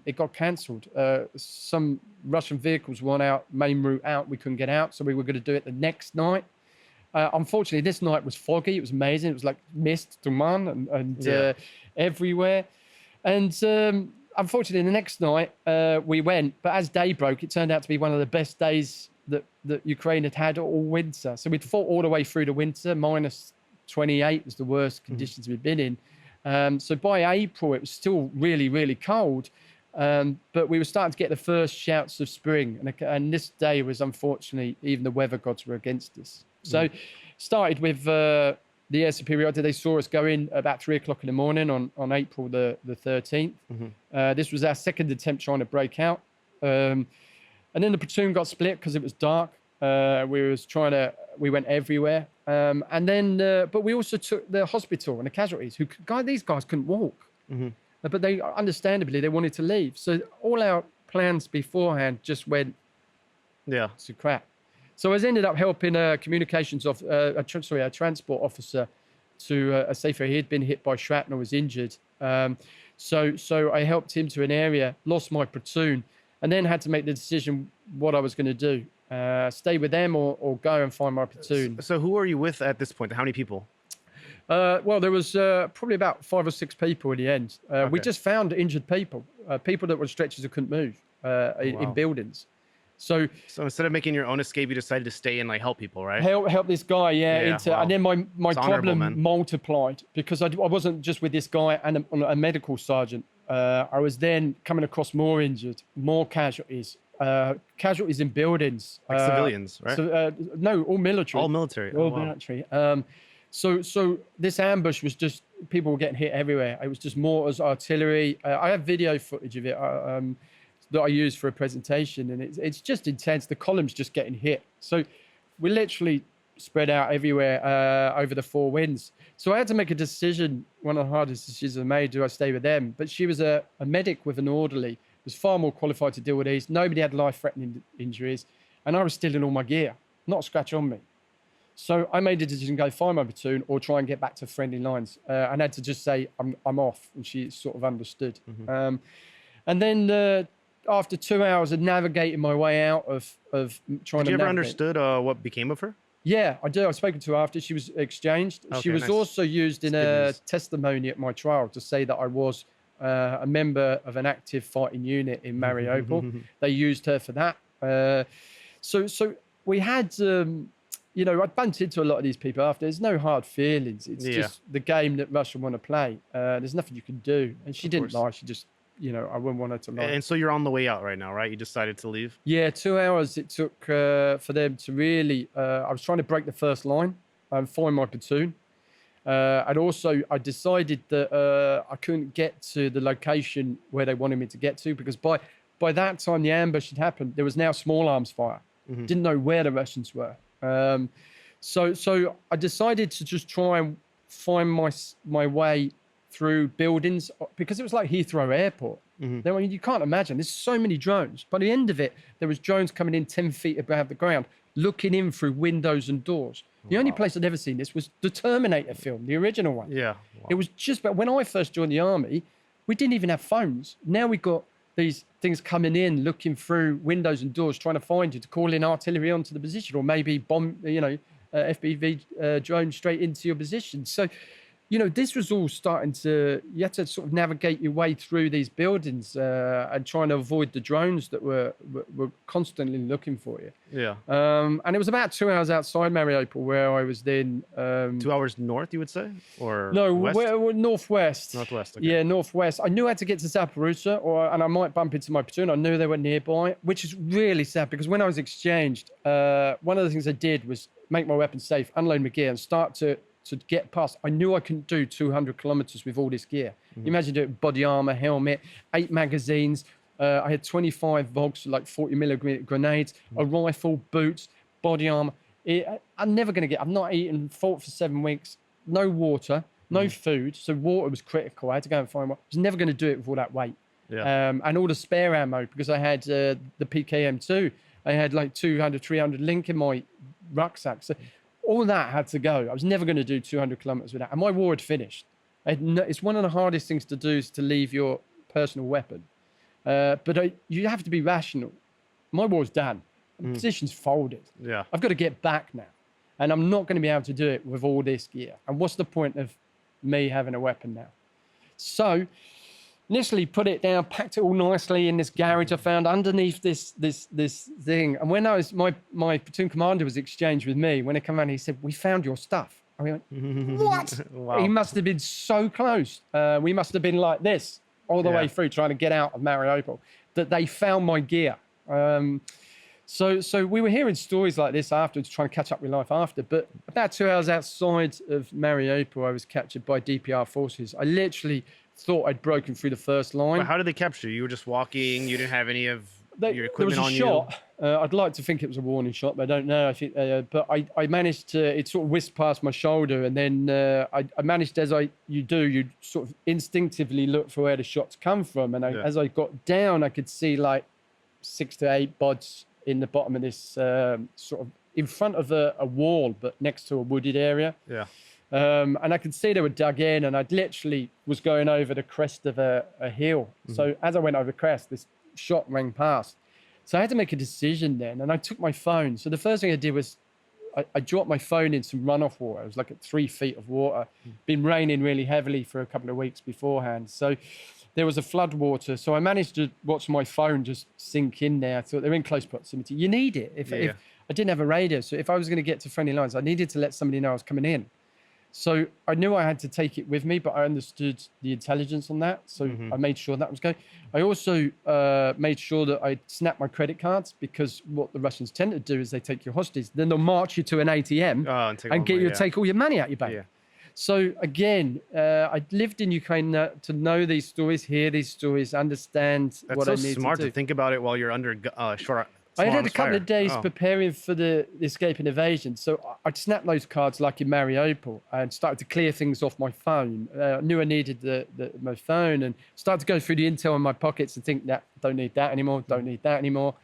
it got cancelled. Some Russian vehicles were on our main route out. We couldn't get out, so we were going to do it the next night. Unfortunately, this night was foggy. It was amazing. It was like mist, tuman, and everywhere. And unfortunately, the next night we went, but as day broke, it turned out to be one of the best days that Ukraine had all winter. So we'd fought all the way through the winter. Minus 28 was the worst conditions we'd been in. So by April, it was still really, really cold. But we were starting to get the first shouts of spring. And this day was, unfortunately, even the weather gods were against us. So started with the air superiority. They saw us go in about 3 o'clock in the morning on April the 13th. This was our second attempt trying to break out. And then the platoon got split because it was dark. We went everywhere. And then, but we also took the hospital and the casualties these guys couldn't walk. But they, understandably, they wanted to leave. So all our plans beforehand just went to crap. So I ended up helping a transport officer to a safer. He had been hit by shrapnel, was injured. So I helped him to an area, lost my platoon, and then had to make the decision what I was going to do. Stay with them or go and find my platoon. So who are you with at this point? How many people? Well, there was probably about 5 or 6 people in the end. We just found injured people, people that were stretchers who couldn't move in buildings. So instead of making your own escape, you decided to stay and help people, right? Help this guy, and then my problem multiplied, because I wasn't just with this guy and a medical sergeant. I was then coming across more injured, more casualties. Casualties in buildings. Civilians, right? No, all military. All military. All military. So this ambush was just, people were getting hit everywhere. It was just mortars, artillery. I have video footage of it that I used for a presentation, and it's just intense. The column's just getting hit. So we're literally spread out everywhere over the four winds. So I had to make a decision, one of the hardest decisions I made. Do I stay with them? But she was a medic with an orderly, was far more qualified to deal with these. Nobody had life-threatening injuries, and I was still in all my gear, not a scratch on me. So I made a decision, go find my platoon or try and get back to friendly lines. And I had to just say, I'm off. And she sort of understood. And then after 2 hours of navigating my way out of trying to Did you ever navigate. understood what became of her? Yeah, I do. I've spoken to her after. She was exchanged. Okay, she was nice. also used in That's good a news. testimony at my trial to say that I was a member of an active fighting unit in Mariupol. They used her for that. So we had... you know, I bumped into a lot of these people after. There's no hard feelings. It's just the game that Russia want to play. There's nothing you can do. And she didn't lie. She just, you know, I wouldn't want her to lie. And so you're on the way out right now, right? You decided to leave? Yeah, 2 hours it took for them to really... I was trying to break the first line and find my platoon. And also, I decided that I couldn't get to the location where they wanted me to get to, because by that time the ambush had happened. There was now small arms fire. Didn't know where the Russians were. So I decided to just try and find my way through buildings, because it was like Heathrow Airport. Now, I mean, you can't imagine. There's so many drones. By the end of it, there was drones coming in 10 feet above the ground, looking in through windows and doors. The only place I'd ever seen this was the Terminator film, the original one. Yeah. It was just, but when I first joined the army, we didn't even have phones. Now we've got these things coming in, looking through windows and doors, trying to find you, to call in artillery onto the position, or maybe bomb, you know, FPV drone straight into your position. So, you know, this was all starting to, you had to sort of navigate your way through these buildings and trying to avoid the drones that were constantly looking for you. Yeah. And it was about 2 hours outside Mariupol where I was then... 2 hours north, you would say? Or no, west? we're northwest. Northwest, okay. Yeah, northwest. I knew I had to get to Zaporizhzhia, and I might bump into my platoon. I knew they were nearby, which is really sad, because when I was exchanged, one of the things I did was make my weapons safe, unload my gear, and start to get past. I knew I couldn't do 200 kilometers with all this gear. You imagine doing body armor, helmet, 8 magazines. I had 25 Vogs, like 40 millimeter grenades, a rifle, boots, body armor. I'm never going to get, I've not eaten for 7 weeks, no water, no food. So water was critical. I had to go and find one. I was never going to do it with all that weight. Yeah. And all the spare ammo, because I had the PKM2. I had like 200, 300 link in my rucksack. So all that had to go. I was never going to do 200 kilometers with that. And my war had finished. It's one of the hardest things to do, is to leave your personal weapon. But you have to be rational. My war's done. The position's folded. Yeah. I've got to get back now. And I'm not going to be able to do it with all this gear. And what's the point of me having a weapon now? So initially put it down, packed it all nicely in this garage I found underneath this thing. And when my platoon commander was exchanged with me, when he came around, he said, "We found your stuff." I went, "What?" Wow. He must have been so close. We must have been like this all the way through, trying to get out of Mariupol, that they found my gear. So we were hearing stories like this afterwards, trying to catch up with life after. But about 2 hours outside of Mariupol, I was captured by DPR forces. I literally thought I'd broken through the first line. But how did they capture you? You were just walking. You didn't have any of your There was equipment a on shot. you. I'd like to think it was a warning shot, but I don't know. I think, but I managed to. It sort of whisked past my shoulder, and then I managed, as you sort of instinctively look for where the shots come from. And as I got down, I could see like 6 to 8 bods in the bottom of this sort of in front of a wall, but next to a wooded area. Yeah. And I could see they were dug in, and I literally was going over the crest of a hill. So as I went over the crest, this shot rang past. So I had to make a decision then, and I took my phone. So the first thing I did was I dropped my phone in some runoff water. It was like at 3 feet of water. Been raining really heavily for a couple of weeks beforehand. So there was a flood water. So I managed to watch my phone just sink in there. I thought they're in close proximity. You need it. If I didn't have a radio, so if I was going to get to friendly lines, I needed to let somebody know I was coming in. So I knew I had to take it with me, but I understood the intelligence on that. So I made sure that was going. I also made sure that I snapped my credit cards, because what the Russians tend to do is they take your hostage, then they'll march you to an ATM and get you to take all your money out your bank. So again, I lived in Ukraine to know these stories, hear these stories, understand what I need to do. That's so smart to think about it while you're under short. I had a couple of days preparing for the escape and invasion. So I'd snap those cards like in Mariupol and started to clear things off my phone. I knew I needed my phone, and started to go through the intel in my pockets and think, that don't need that anymore, don't need that anymore.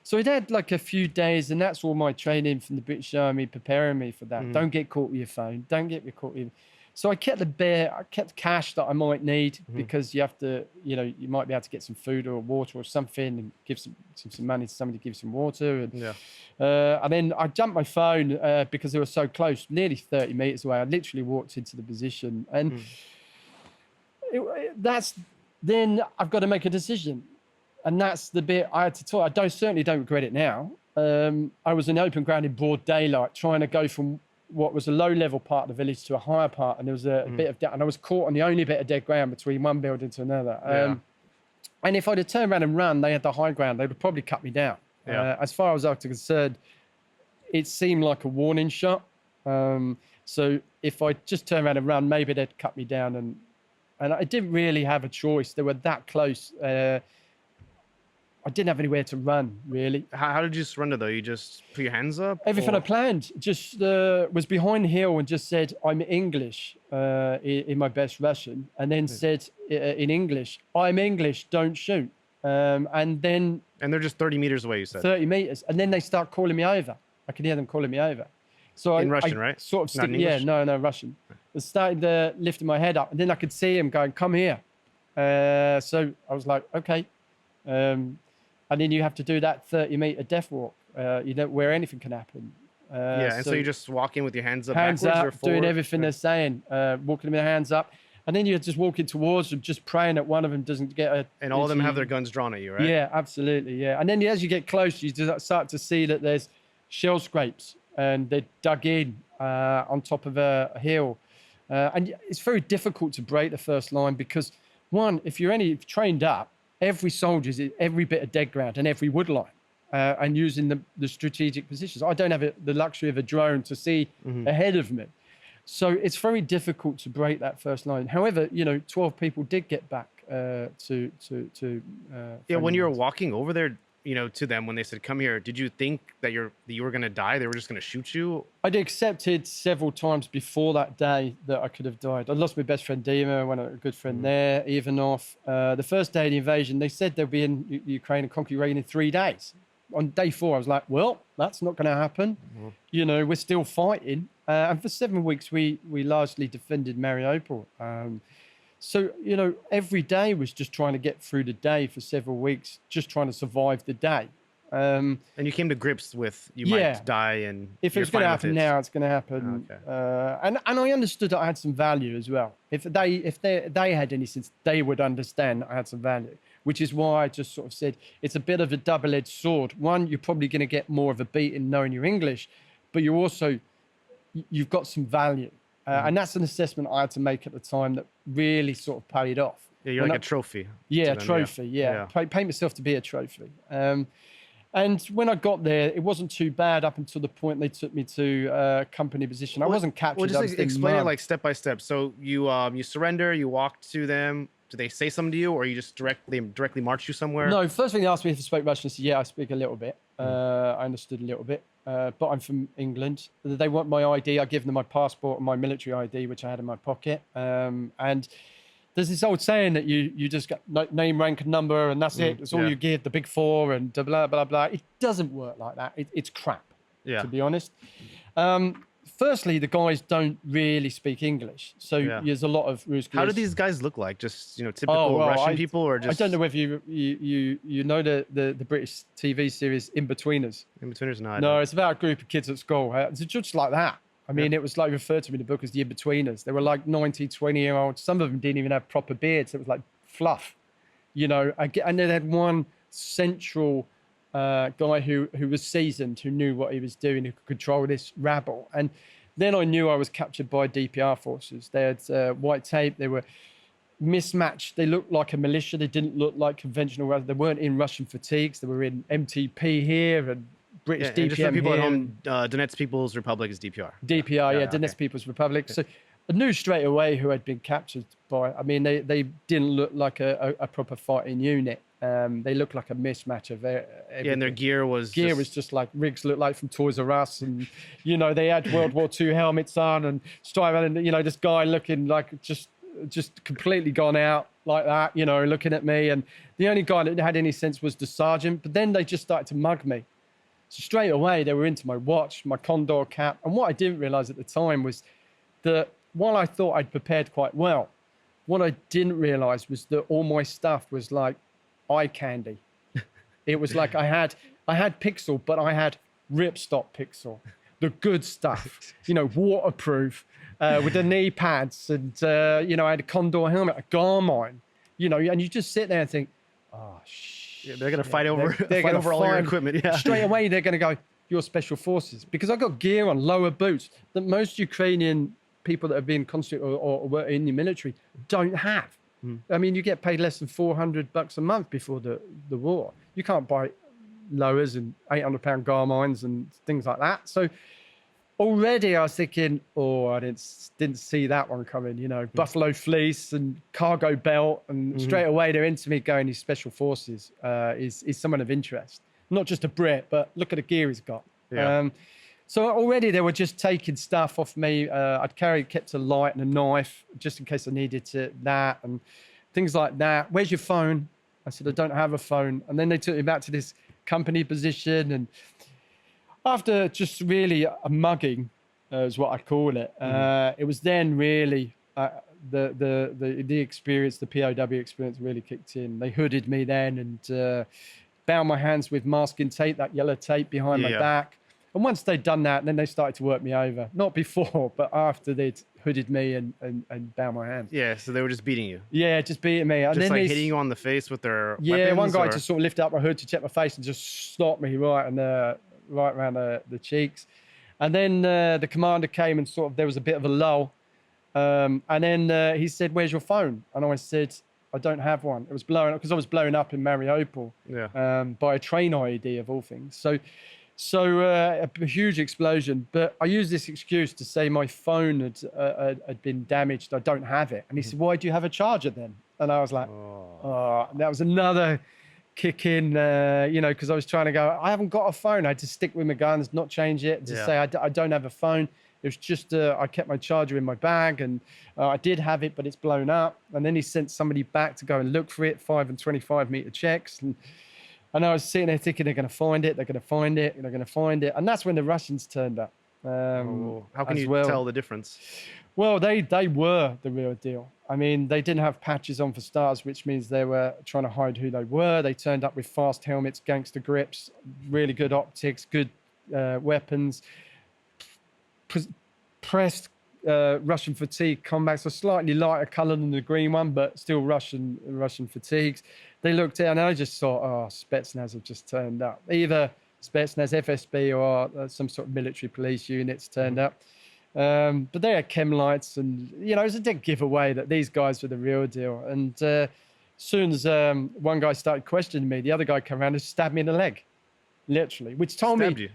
So it had like a few days, and that's all my training from the British Army preparing me for that. Don't get caught with your phone. Don't get caught with. So I kept I kept cash that I might need, because you have to, you might be able to get some food or water or something, and give some money to somebody to give some water. And then I jumped my phone because they were so close, nearly 30 meters away. I literally walked into the position, and then I've got to make a decision. And that's the bit I had to talk. Certainly don't regret it now. I was in open ground in broad daylight, trying to go from what was a low-level part of the village to a higher part, and there was a bit of and I was caught on the only bit of dead ground between one building to another. And if I'd have turned around and run, they had the high ground, they would probably cut me down. As far as I was concerned, it seemed like a warning shot. So if I just turned around and run, maybe they'd cut me down, and I didn't really have a choice. They were that close. I didn't have anywhere to run, really. How did you surrender, though? You just put your hands up? Everything I planned. Just was behind the hill and just said, I'm English, in my best Russian. And then said in English, I'm English, don't shoot. And then... And they're just 30 meters away, you said? 30 meters. And then they start calling me over. I could hear them calling me over. So in Russian, right? Sort of no, Russian. I started lifting my head up, and then I could see him going, come here. So I was like, okay. And then you have to do that 30-meter death walk, where anything can happen. And so you're just walking with your hands up, hands backwards up, or forward? doing everything they're saying, walking with their hands up. And then you're just walking towards them, just praying that one of them doesn't get a... And all of them have their guns drawn at you, right? Yeah, absolutely, yeah. And then as you get close, you start to see that there's shell scrapes, and they're dug in on top of a hill. And it's very difficult to break the first line, because, one, if you're trained up, every soldier's in every bit of dead ground and every wood line, and using the strategic positions. I don't have the luxury of a drone to see ahead of me. So it's very difficult to break that first line. However, 12 people did get back to when you were walking over there, to them, when they said, come here, did you think that you were going to die? They were just going to shoot you? I'd accepted several times before that day that I could have died. I lost my best friend Dima, a good friend there, Ivanov. The first day of the invasion, they said they'll be in Ukraine and conquer Ukraine in 3 days. On day 4, I was like, well, that's not going to happen. We're still fighting. And for 7 weeks, we largely defended Mariupol. So, every day was just trying to get through the day for several weeks, just trying to survive the day. And you came to grips with you might die, and if it's going to happen now, it's going to happen. Okay. And I understood that I had some value as well. If they had any sense, they would understand I had some value, which is why I just sort of said it's a bit of a double-edged sword. One, you're probably going to get more of a beating knowing you're English, but you've got some value. And that's an assessment I had to make at the time that really sort of paid off. Yeah, you're like a trophy. Yeah, a trophy, yeah. Paint myself to be a trophy. And when I got there, it wasn't too bad up until the point they took me to a company position. I wasn't captured. Well, just explain it like step by step. So you surrender, you walk to them. Do they say something to you, or you just directly march you somewhere? No, first thing they asked me if I spoke Russian. I said, yeah, I speak a little bit. I understood a little bit, but I'm from England. They want my ID. I give them my passport and my military ID, which I had in my pocket. And there's this old saying that you just got name, rank, and number, and that's it. That's all you give, the big 4, and blah, blah, blah. It doesn't work like that. It's crap, to be honest. Firstly, the guys don't really speak English, so there's a lot of Ruskies. How do these guys look like? Just typical Russian people, or just? I don't know whether you know the British TV series In-Betweeners. In-Betweeners, no, it's about a group of kids at school. It's just like that. I mean, it was like referred to in the book as the In-Betweeners. They were like 90, 20-year-olds. Some of them didn't even have proper beards. It was like fluff, and they had one central guy who was seasoned, who knew what he was doing, who could control this rabble. And Then I knew I was captured by DPR forces. They had white tape. They were mismatched. They looked like a militia. They didn't look like conventional. They weren't in Russian fatigues. They were in MTP here and British DPM and just for people here. at home, Donetsk People's Republic is DPR. DPR, yeah, Donetsk People's Republic. So I knew straight away who I'd been captured by. I mean, they didn't look like a proper fighting unit. They looked like a mismatch of everything. And their gear was just like rigs looked like from Toys R Us, and they had World War II helmets on and striving, and this guy looking like just completely gone out like that, looking at me. And the only guy that had any sense was the sergeant. But then they just started to mug me. So straight away they were into my watch, my Condor cap, and what I didn't realize at the time was that while I thought I'd prepared quite well, what I didn't realize was that all my stuff was like eye candy. It was like I had Pixel, but I had ripstop Pixel, the good stuff, waterproof, with the knee pads, and I had a Condor helmet, a Garmin, and you just sit there and think, oh shit. Yeah, they're gonna fight over all your equipment. Yeah. Straight away they're gonna go, you're special forces, because I got gear on, lower boots that most Ukrainian people that have been constant or were in the military don't have. I mean, you get paid less than $400 a month before the war. You can't buy lowers and £800 Garmins and things like that. So already I was thinking, I didn't see that one coming, buffalo fleece and cargo belt. And straight away they're into me going, these special forces is someone of interest. Not just a Brit, but look at the gear he's got. Yeah. So already they were just taking stuff off me. I'd kept a light and a knife just in case I needed that and things like that. Where's your phone? I said, I don't have a phone. And then they took me back to this company position. And after just really a mugging, is what I call it, it was then really the experience, the POW experience really kicked in. They hooded me then and bound my hands with masking tape, that yellow tape behind my back. And once they'd done that, then they started to work me over. Not before, but after they'd hooded me and bound my hands. Yeah, so they were just beating you. Yeah, just beating me. And just then like hitting you on the face with their yeah, weapons, one guy just sort of lifted up my hood to check my face and just stopped me right around the cheeks. And then the commander came and sort of, there was a bit of a lull. And then he said, where's your phone? And I said, I don't have one. It was blowing up because I was blown up in Mariupol by a train IED of all things. So a huge explosion, but I used this excuse to say my phone had been damaged. I don't have it. And he said, why do you have a charger then? And I was like, and that was another kick in, because I was trying to go, I haven't got a phone. I had to stick with my guns, not change it, to say I don't have a phone. It was just, I kept my charger in my bag and I did have it, but it's blown up. And then he sent somebody back to go and look for it, 5 and 25 meter checks. And I was sitting there thinking, they're going to find it, they're going to find it, they're going to find it. And that's when the Russians turned up. How can you tell the difference? Well, they were the real deal. I mean, they didn't have patches on for stars, which means they were trying to hide who they were. They turned up with fast helmets, gangster grips, really good optics, good weapons, pressed Russian fatigue combats, a slightly lighter color than the green one, but still Russian fatigues. They looked at it and I just thought, Spetsnaz have just turned up. Either Spetsnaz, FSB, or some sort of military police units turned up. But they had chem lights and, it was a dead giveaway that these guys were the real deal. And as soon as one guy started questioning me, the other guy came around and stabbed me in the leg, literally, which told me,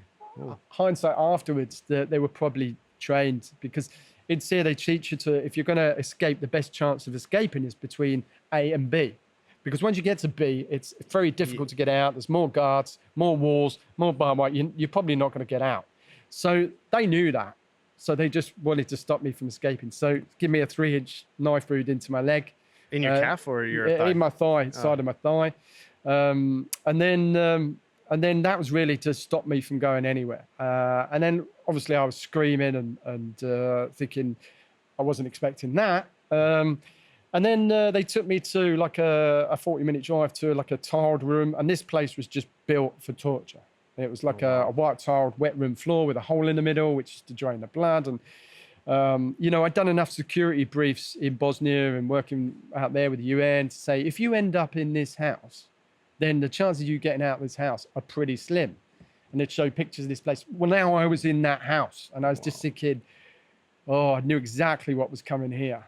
hindsight afterwards, that they were probably trained, because in SEER they teach you to, if you're going to escape, the best chance of escaping is between A and B. Because once you get to B, it's very difficult to get out. There's more guards, more walls, more barbed wire. You're probably not going to get out. So they knew that. So they just wanted to stop me from escaping. So give me a 3-inch knife wound into my leg. In your calf or your thigh? In my thigh, side of my thigh. And then that was really to stop me from going anywhere. And then obviously I was screaming and thinking I wasn't expecting that. And then they took me to like a 40-minute drive to like a tiled room. And this place was just built for torture. It was like a white tiled wet room floor with a hole in the middle, which is to drain the blood. And, I'd done enough security briefs in Bosnia and working out there with the UN to say, if you end up in this house, then the chances of you getting out of this house are pretty slim. And they'd show pictures of this place. Well, now I was in that house and I was just thinking, Oh, I knew exactly what was coming here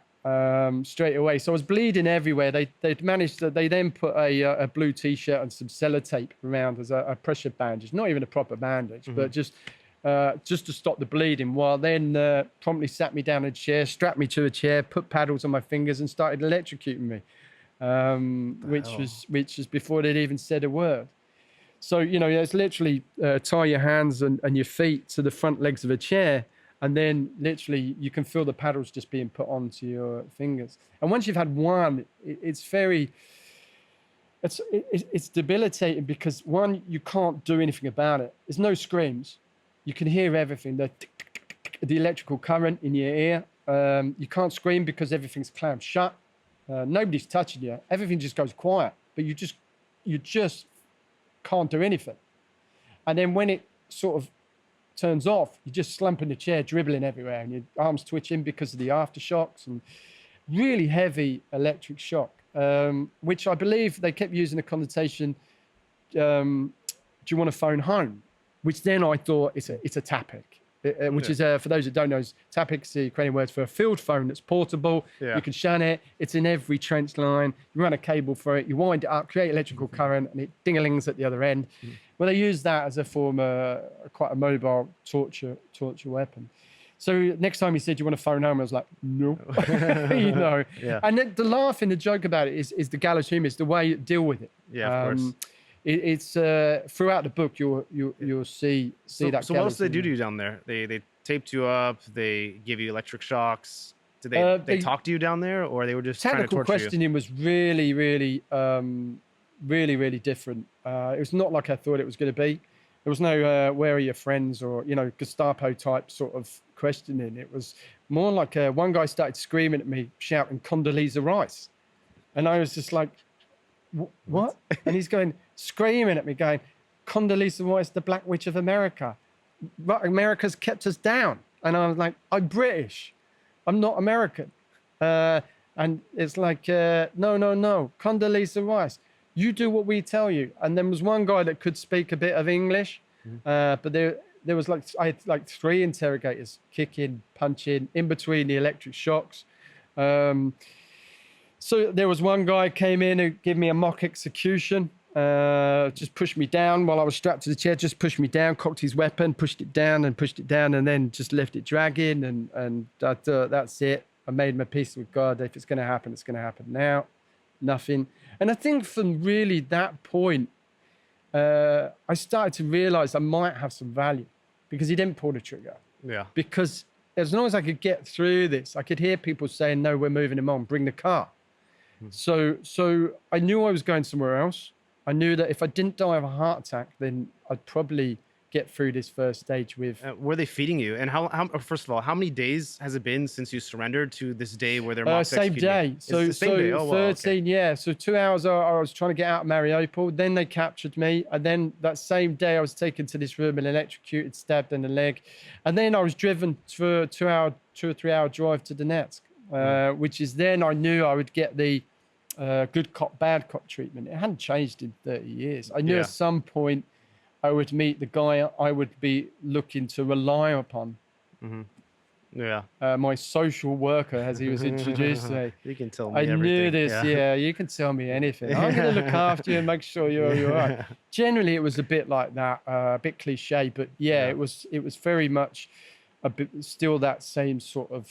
straight away. So I was bleeding everywhere. They'd managed to, they then put a blue T-shirt and some sellotape around as a pressure bandage, not even a proper bandage, but just to stop the bleeding, while then promptly sat me down in a chair, strapped me to a chair, put paddles on my fingers and started electrocuting me, which was before they'd even said a word. So, you know, it's literally tie your hands and your feet to the front legs of a chair, and then literally you can feel the paddles just being put onto your fingers. And once you've had one, it's debilitating, because one, you can't do anything about it. There's no screams. You can hear everything, the electrical current in your ear. You can't scream because everything's clamped shut. Nobody's touching you. Everything just goes quiet, but you just can't do anything. And then when it sort of turns off, you just slump in the chair, dribbling everywhere, and your arms twitching because of the aftershocks, and really heavy electric shock, which I believe they kept using the connotation, do you want to phone home? Which then I thought it's a TAPIC, which is, for those that don't know, TAPIC is the Ukrainian word for a field phone that's portable. Yeah. You can shun it. It's in every trench line. You run a cable for it. You wind it up, create electrical current, and it ding-a-lings at the other end. Well, they use that as a form of quite a mobile torture weapon. So next time he said, "You want to phone home?" I was like, "No," you know. Yeah. And the laugh and the joke about it is the gallows humor, is the way you deal with it. Yeah, of course. It's throughout the book you'll see that. So what else do they do to you down there? They taped you up. They give you electric shocks. Did they talk to you down there, or they were just trying to torture you? Technical questioning was really, really, really different. It was not like I thought it was going to be. There was no where are your friends, or, you know, Gestapo type sort of questioning. It was more like one guy started screaming at me, shouting Condoleezza Rice, and I was just like, what? And he's screaming at me, going, Condoleezza Rice, the Black Witch of America. America's kept us down. And I was like, I'm British. I'm not American. And it's like, no. Condoleezza Rice, you do what we tell you. And there was one guy that could speak a bit of English, but there was I had like 3 interrogators, kicking, punching, in between the electric shocks. So there was one guy came in who gave me a mock execution, just pushed me down while I was strapped to the chair, just pushed me down, cocked his weapon, pushed it down, and then just left it dragging, and that's it. I made my peace with God. If it's going to happen, it's going to happen now. Nothing. And I think from really that point, I started to realize I might have some value, because he didn't pull the trigger. Yeah. Because as long as I could get through this, I could hear people saying, "No, we're moving him on. Bring the car." So I knew I was going somewhere else. I knew that if I didn't die of a heart attack, then I'd probably get through this first stage with. Were they feeding you? And how first of all, how many days has it been since you surrendered to this day where they're mock executing you? Same day. So same day. Oh, 13, okay. Yeah. So 2 hours I was trying to get out of Mariupol. Then they captured me. And then that same day I was taken to this room and electrocuted, stabbed in the leg. And then I was driven for a 2 or 3 hour drive to Donetsk, which is then I knew I would get the good cop, bad cop treatment. It hadn't changed in 30 years. I knew at some point I would meet the guy I would be looking to rely upon. Yeah. My social worker, as he was introduced to me. You can tell me everything. I knew this. Yeah, you can tell me anything. I'm going to look after you and make sure you're all right. Generally, it was a bit like that, a bit cliche, but it was very much still that same sort of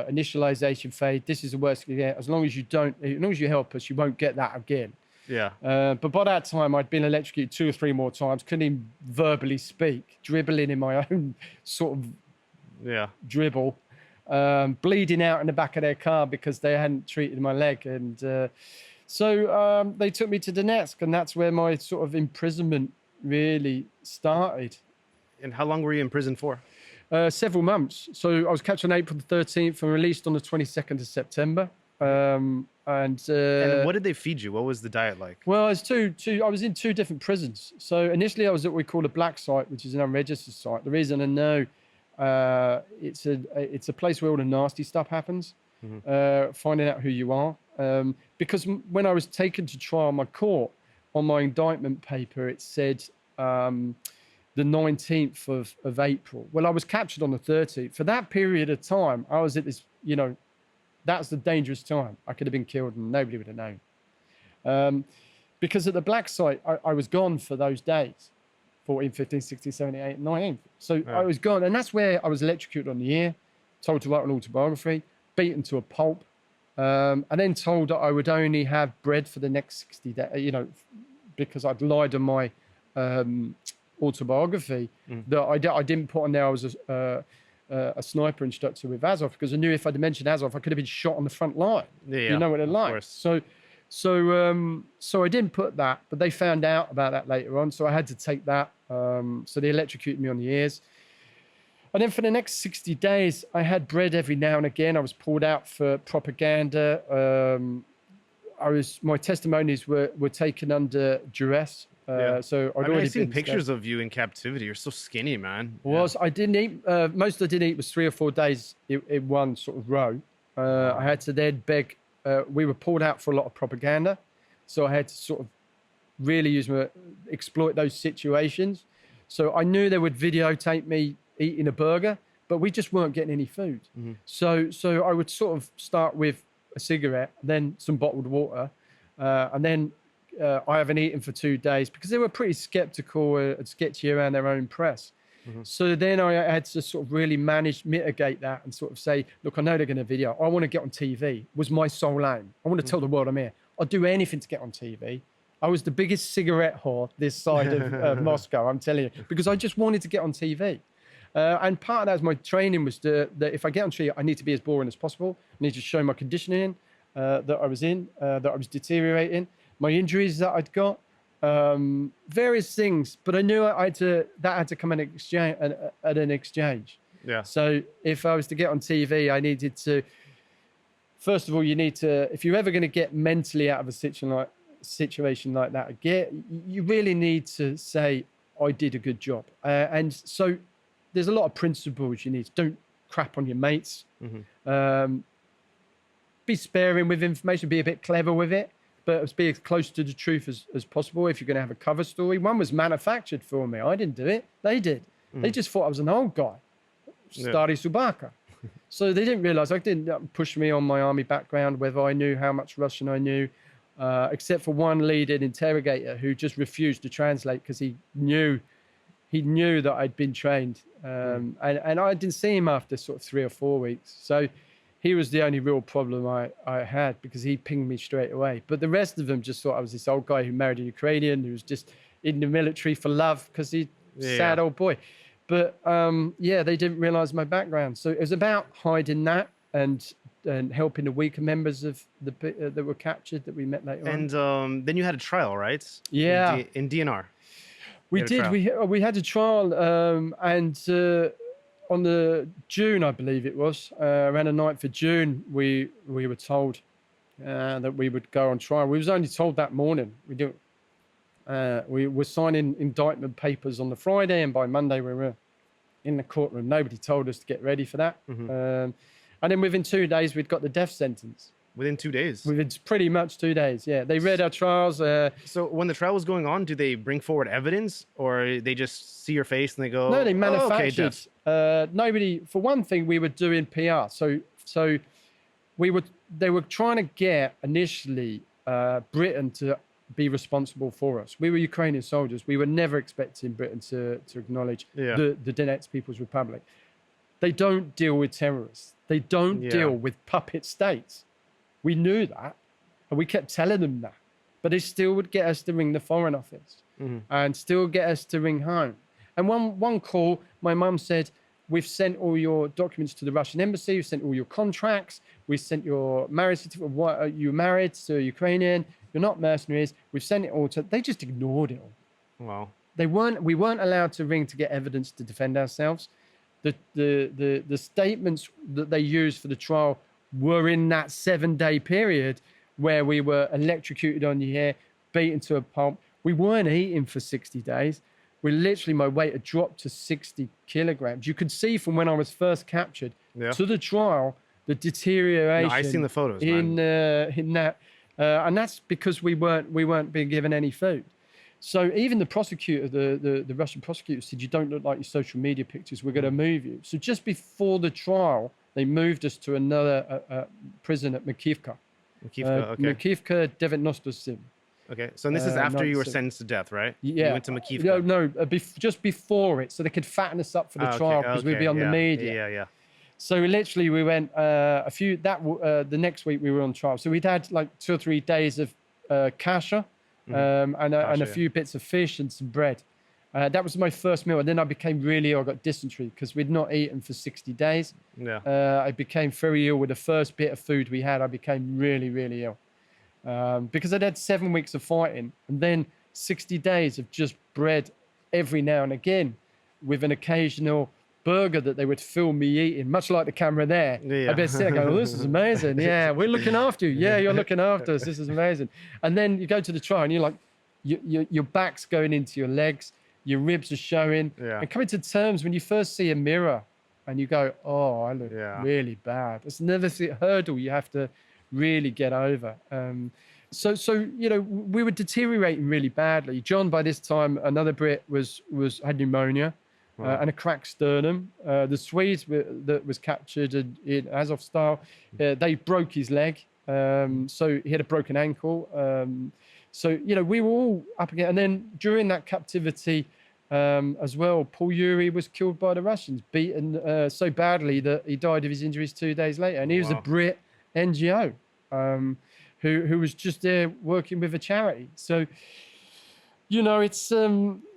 initialization phase. This is the worst you get. As long as you help us, you won't get that again. Yeah. But by that time, I'd been electrocuted 2 or 3 more times. Couldn't even verbally speak, dribbling in my own sort of dribble, bleeding out in the back of their car because they hadn't treated my leg. And so they took me to Donetsk, and that's where my sort of imprisonment really started. And how long were you in prison for? Several months. So I was captured on April the 13th and released on the 22nd of September. And what did they feed you? What was the diet like? Well, it's I was in 2 different prisons. So initially I was at what we call a black site, which is an unregistered site. The reason I know it's a place where all the nasty stuff happens, finding out who you are. Because when I was taken to trial, my court, on my indictment paper, it said the 19th of April. Well, I was captured on the 13th. For that period of time, I was at this, that's the dangerous time. I could have been killed and nobody would have known. Because at the black site, I was gone for those days, 14, 15, 16, 17, 18, 19. So I was gone. And that's where I was electrocuted on the ear, told to write an autobiography, beaten to a pulp, and then told that I would only have bread for the next 60 days, because I'd lied on my autobiography that I didn't put on there I was a sniper instructor with Azov, because I knew if I'd mentioned Azov, I could have been shot on the front line. Yeah, you know what they're like. So I didn't put that, but they found out about that later on, so I had to take that. So they electrocuted me on the ears. And then for the next 60 days, I had bread every now and again. I was pulled out for propaganda. My testimonies were taken under duress. So I've seen pictures of you in captivity. You're so skinny, man. I didn't eat. Most I did eat was 3 or 4 days in one sort of row. I had to then beg. We were pulled out for a lot of propaganda, so I had to sort of really exploit those situations. So I knew they would videotape me eating a burger, but we just weren't getting any food. So I would sort of start with a cigarette, then some bottled water, and then I haven't eaten for 2 days, because they were pretty skeptical and sketchy around their own press. So then I had to sort of really mitigate that and sort of say, look, I know they're going to video. I want to get on TV, was my sole aim. I want to tell the world I'm here. I'll do anything to get on TV. I was the biggest cigarette whore this side of Moscow, I'm telling you, because I just wanted to get on TV. And part of that was my training was that if I get on TV, I need to be as boring as possible. I need to show my conditioning that I was in, that I was deteriorating, my injuries that I'd got, various things. But I knew that had to come at an exchange. Yeah. So if I was to get on TV, I needed to, first of all, if you're ever going to get mentally out of a situation like that, you really need to say, I did a good job. And so there's a lot of principles you need. Don't crap on your mates. Be sparing with information, be a bit clever with it, but be as close to the truth as possible if you're going to have a cover story. One was manufactured for me. I didn't do it. They did. They just thought I was an old guy. Stary Subaka. So they didn't realize. I didn't push me on my army background, whether I knew how much Russian I knew, except for one lead-in interrogator who just refused to translate because he knew that I'd been trained. And I didn't see him after sort of 3 or 4 weeks. So he was the only real problem I had, because he pinged me straight away. But the rest of them just thought I was this old guy who married a Ukrainian, who was just in the military for love, because he's a sad old boy. But they didn't realize my background. So it was about hiding that and helping the weaker members of that were captured that we met later on. And then you had a trial, right? Yeah. In DNR. We did. We had a trial, and on the June, I believe it was, around the 9th of June, we were told that we would go on trial. We was only told that morning. We were signing indictment papers on the Friday, and by Monday we were in the courtroom. Nobody told us to get ready for that. And then within 2 days, we'd got the death sentence. Within 2 days? Within pretty much 2 days, yeah. They read our trials. So when the trial was going on, do they bring forward evidence, or they just see your face and they go... No, they manufactured. Okay, for one thing, we were doing PR. So they were trying to get initially Britain to be responsible for us. We were Ukrainian soldiers. We were never expecting Britain to acknowledge the Donetsk People's Republic. They don't deal with terrorists. They don't deal with puppet states. We knew that, and we kept telling them that. But they still would get us to ring the Foreign Office and still get us to ring home. And one call, my mum said, we've sent all your documents to the Russian embassy. We've sent all your contracts. We sent your marriage certificate. You're married to a Ukrainian. You're not mercenaries. We've sent it all to... They just ignored it all. Wow. We weren't allowed to ring to get evidence to defend ourselves. The statements that they used for the trial were in that 7-day period where we were electrocuted on the air, beaten to a pulp. We weren't eating for 60 days. My weight had dropped to 60 kilograms. You could see from when I was first captured to the trial, the deterioration. No, I've seen the photos, in that. And that's because we weren't being given any food. So even the prosecutor, the Russian prosecutor said, you don't look like your social media pictures, we're going to move you. So just before the trial, they moved us to another prison at Makivka. Makivka, okay. Makivka, 97. Okay, so this is after you were 97. sentenced to death, right? Yeah. You went to Makivka. No, just before it, so they could fatten us up for the trial, because we'd be on the media. Yeah. So literally we went the next week we were on trial. So we'd had like 2 or 3 days of kasha, and a few bits of fish and some bread. That was my first meal. And then I became really ill. I got dysentery because we'd not eaten for 60 days. Yeah. I became very ill with the first bit of food we had. I became really, really ill. Because I'd had 7 weeks of fighting and then 60 days of just bread every now and again with an occasional burger that they would film me eating, much like the camera there. Yeah. I'd be sitting going, oh, this is amazing. Yeah, we're looking after you. Yeah, you're looking after us. This is amazing. And then you go to the trial and you're like, your back's going into your legs, your ribs are showing. Yeah. And coming to terms when you first see a mirror and you go, oh, I look really bad. It's another hurdle you have to really get over. So we were deteriorating really badly. John, by this time, another Brit had pneumonia. And a cracked sternum. The Swedes that was captured in Azovstal, they broke his leg. So he had a broken ankle. So, we were all up again. And then during that captivity as well, Paul Yuri was killed by the Russians, beaten so badly that he died of his injuries 2 days later. And he was a Brit NGO who was just there working with a charity. So, it's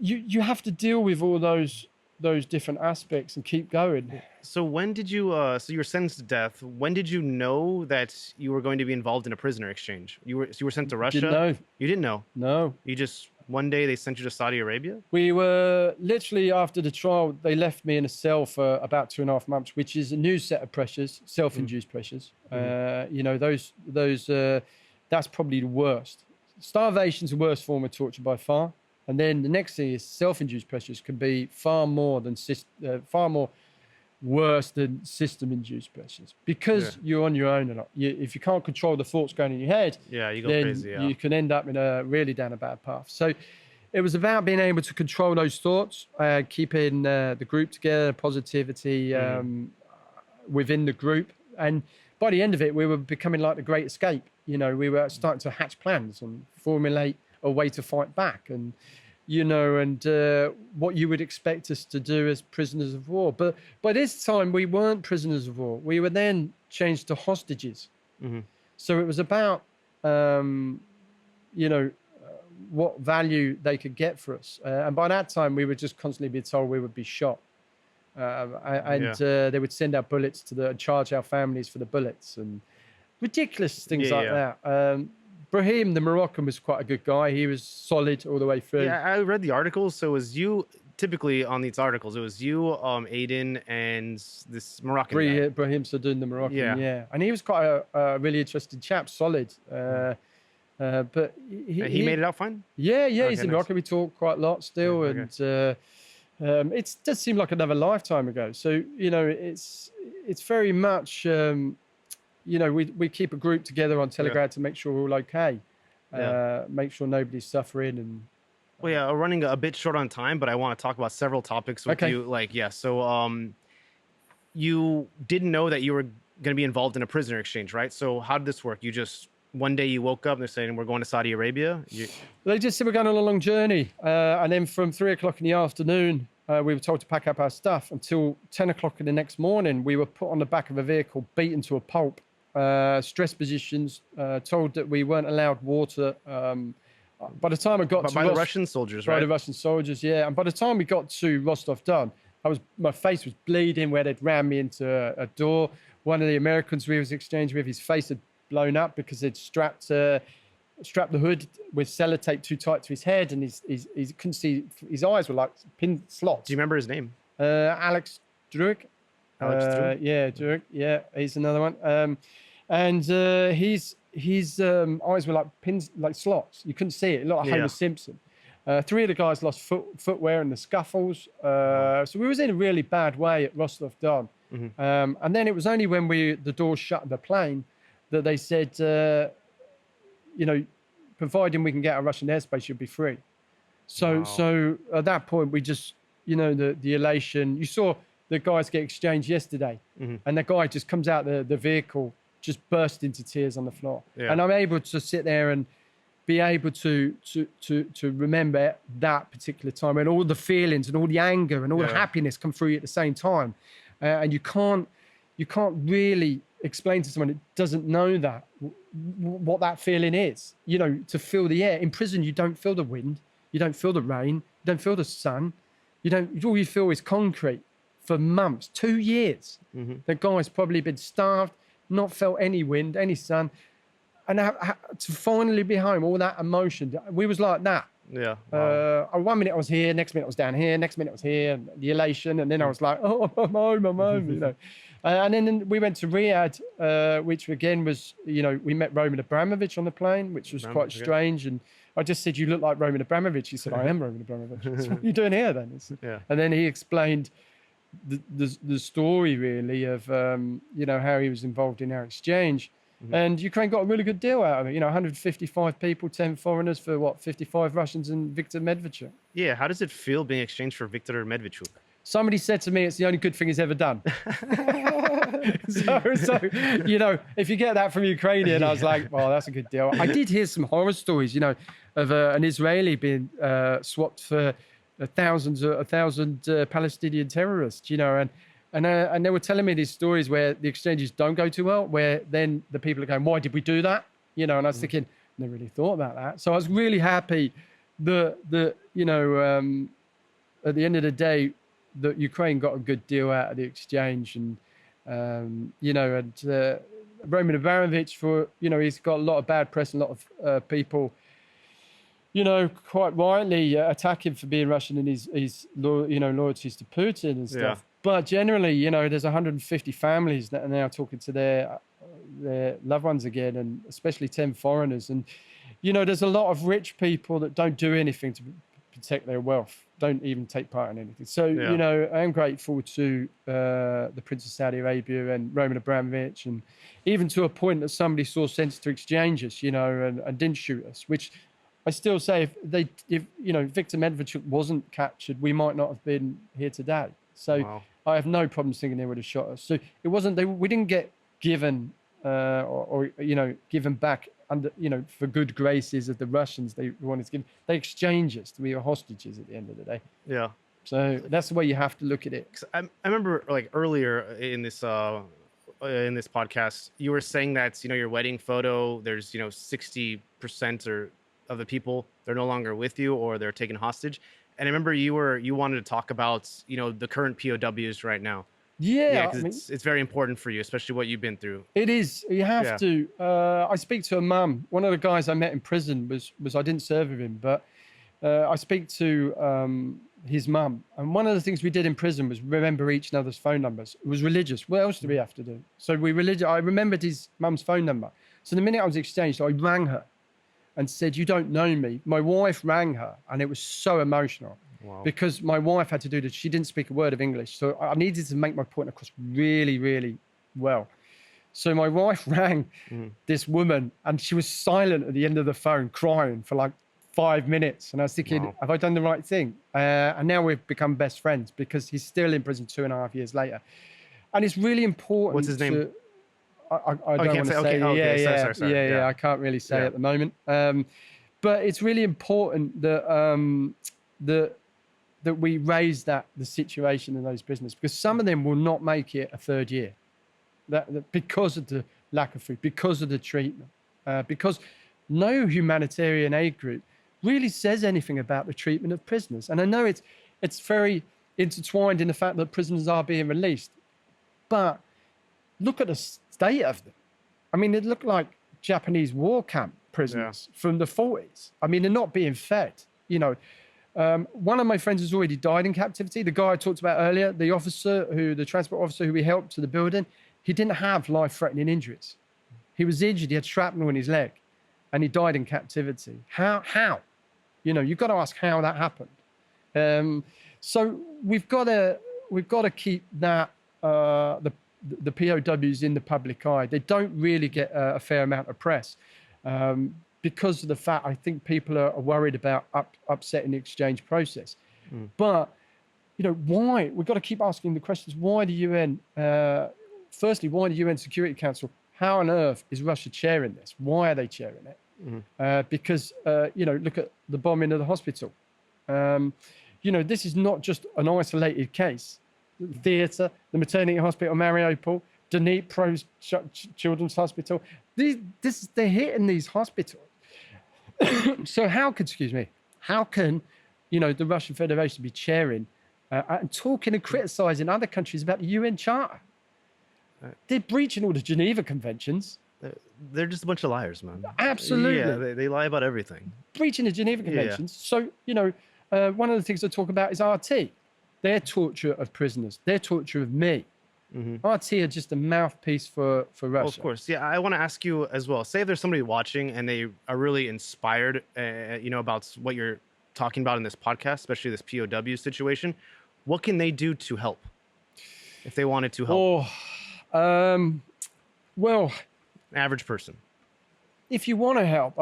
you have to deal with all those different aspects and keep going. So when did you so you were sentenced to death? When did you know that you were going to be involved in a prisoner exchange? You were sent to Russia? Didn't know. You didn't know? No. You just one day they sent you to Saudi Arabia? We were literally after the trial, they left me in a cell for about 2.5 months, which is a new set of pressures, self-induced pressures. That's probably the worst. Starvation's the worst form of torture by far. And then the next thing is self-induced pressures can be far more worse than system-induced pressures, because you're on your own a lot. If you can't control the thoughts going in your head, you go then crazy. Yeah. You can end up in down a bad path. So it was about being able to control those thoughts, keeping the group together, positivity within the group. And by the end of it, we were becoming like the Great Escape. We were starting to hatch plans and formulate a way to fight back, and what you would expect us to do as prisoners of war. But by this time, we weren't prisoners of war. We were then changed to hostages. So it was about, what value they could get for us. And by that time, we would just constantly be told we would be shot. They would send out bullets charge our families for the bullets, and ridiculous things like that. Brahim, the Moroccan, was quite a good guy. He was solid all the way through. Yeah, I read the articles. So it was you, typically on these articles, it was you, Aiden, and this Moroccan guy. Brahim Sadoun, the Moroccan, yeah. And he was quite a really interesting chap, solid. But he made it out fine? Yeah, okay, he's in Morocco. We talk quite a lot still. Okay. And it does seem like another lifetime ago. So, it's very much... we keep a group together on Telegram to make sure we're all okay, make sure nobody's suffering. And we're running a bit short on time, but I want to talk about several topics with you. So you didn't know that you were going to be involved in a prisoner exchange, right? So how did this work? You just one day you woke up and they're saying we're going to Saudi Arabia. They just said we're going on a long journey, and then from 3 o'clock in the afternoon. We were told to pack up our stuff until 10 o'clock in the next morning. We were put on the back of a vehicle, beaten to a pulp. Stress positions, told that we weren't allowed water. By the time I got by the Russian soldiers, right? By the Russian soldiers, yeah. And by the time we got to Rostov-Don, my face was bleeding where they'd rammed me into a door. One of the Americans we was exchanging with, his face had blown up because they'd strapped the hood with sellotape too tight to his head, and he couldn't see. His eyes were like pin slots. Do you remember his name? Alex Druk. Druk. Yeah, he's another one. And his eyes were like pins, like slots. You couldn't see it. It looked like Homer Simpson. 3 of the guys lost footwear in the scuffles. So we was in a really bad way at Rostov-Don. And then it was only when the doors shut in the plane that they said, providing we can get a Russian airspace, you'll be free. So at that point, we just, the elation. You saw the guys get exchanged yesterday, and the guy just comes out the vehicle, just burst into tears on the floor. Yeah. And I'm able to sit there and be able to remember that particular time, and all the feelings and all the anger and all the happiness come through you at the same time. And you can't really explain to someone that doesn't know that what that feeling is. To feel the air in prison, you don't feel the wind, you don't feel the rain, you don't feel the sun, all you feel is concrete for months, 2 years. The guy's probably been starved, not felt any wind, any sun, and to finally be home, all that emotion. We was like that. Yeah. Wow. 1 minute I was here, next minute I was down here, next minute I was here, the elation, and then I was like, oh, I'm home. And then we went to Riyadh, which again was, we met Roman Abramovich on the plane, which was quite strange. And I just said, you look like Roman Abramovich. He said, I am Roman Abramovich. So what are you doing here then? And then he explained the story really of, how he was involved in our exchange. And Ukraine got a really good deal out of it. 155 people, 10 foreigners for 55 Russians and Viktor Medvedchuk. Yeah. How does it feel being exchanged for Viktor Medvedchuk? Somebody said to me, it's the only good thing he's ever done. so, if you get that from Ukrainian, I was like, well, that's a good deal. I did hear some horror stories, of an Israeli being swapped for a thousand Palestinian terrorists, and they were telling me these stories where the exchanges don't go too well, where then the people are going, why did we do that? And I was thinking, never really thought about that. So I was really happy that at the end of the day, that Ukraine got a good deal out of the exchange. And, Roman Abramovich, he's got a lot of bad press, and a lot of people, quite rightly attack him for being Russian and his loyalties to Putin and stuff. Yeah. But generally, there's 150 families that are now talking to their loved ones again, and especially 10 foreigners. And, there's a lot of rich people that don't do anything to protect their wealth, don't even take part in anything. So, I am grateful to the Prince of Saudi Arabia and Roman Abramovich, and even to a point that somebody saw sense to exchange us, and didn't shoot us, which I still say if Viktor Medvedchuk wasn't captured, we might not have been here today. So I have no problem thinking they would have shot us. So it wasn't, we didn't get given given back under, for good graces of the Russians. They wanted to give, they exchanged us. We were hostages at the end of the day. Yeah. So that's the way you have to look at it. I remember earlier in this podcast, you were saying that, your wedding photo, there's, 60% of the people, they're no longer with you, or they're taken hostage. And I remember you wanted to talk about, the current POWs right now. Yeah, because it's very important for you, especially what you've been through. It is. You have to. I speak to a mum. One of the guys I met in prison was I didn't serve with him, but I speak to his mum. And one of the things we did in prison was remember each other's phone numbers. It was religious. What else did we have to do? So I remembered his mum's phone number. So the minute I was exchanged, I rang her and said, you don't know me. My wife rang her, and it was so emotional. Wow. Because my wife had to do this. She didn't speak a word of English. So I needed to make my point across really, really well. So my wife rang this woman, and she was silent at the end of the phone, crying for 5 minutes. And I was thinking, have I done the right thing? And now we've become best friends, because he's still in prison 2.5 years later. And it's really important. What's his name? I don't want to say. Okay. Sorry. I can't really say at the moment. But it's really important that that we raise the situation in those prisoners, because some of them will not make it a third year, that because of the lack of food, because of the treatment, because no humanitarian aid group really says anything about the treatment of prisoners. And I know it's very intertwined in the fact that prisoners are being released, but look at the state of them. I mean, it looked like Japanese war camp prisoners from the 40s. I mean, they're not being fed, One of my friends has already died in captivity. The guy I talked about earlier, the transport officer who we helped to the building, he didn't have life-threatening injuries. He was injured, he had shrapnel in his leg, and he died in captivity. How? You've got to ask how that happened. So we've got to keep that, the POWs in the public eye. They don't really get a fair amount of press. because of the fact I think people are worried about upsetting the exchange process. But, why? We've got to keep asking the questions. Why the UN? Firstly, why the UN Security Council? How on earth is Russia chairing this? Why are they chairing it? Because, look at the bombing of the hospital. This is not just an isolated case. The theatre, the maternity hospital, Mariupol, Donetsk Children's Hospital. They're hitting these hospitals. So how can the Russian Federation be chairing and talking and criticizing other countries about the UN Charter? They're breaching all the Geneva Conventions. They're just a bunch of liars, man. Absolutely. Yeah, they lie about everything. Breaching the Geneva Conventions. So, one of the things I talk about is RT. Their torture of prisoners. Their torture of me. RT are just a mouthpiece for Russia. Of course. Yeah, I want to ask you as well. Say if there's somebody watching and they are really inspired, about what you're talking about in this podcast, especially this POW situation. What can they do to help if they wanted to help? Well, average person. If you want to help,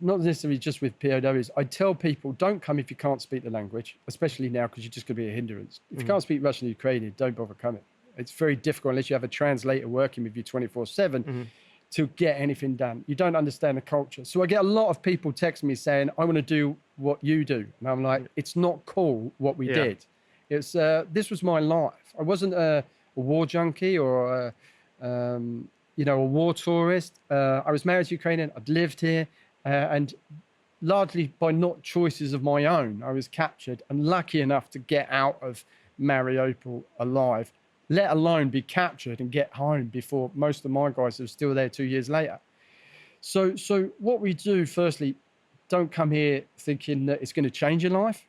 not necessarily just with POWs, I tell people don't come if you can't speak the language, especially now because you're just going to be a hindrance. If you can't speak Russian or Ukrainian, don't bother coming. It's very difficult unless you have a translator working with you 24/7 to get anything done. You don't understand the culture. So I get a lot of people text me saying, I want to do what you do. And I'm like, it's not cool what we did. It's this was my life. I wasn't a war junkie or a war tourist. I was married to Ukrainian. I'd lived here. And largely by not choices of my own, I was captured and lucky enough to get out of Mariupol alive, let alone be captured and get home before most of my guys are still there 2 years later. So what we do, firstly, don't come here thinking that it's going to change your life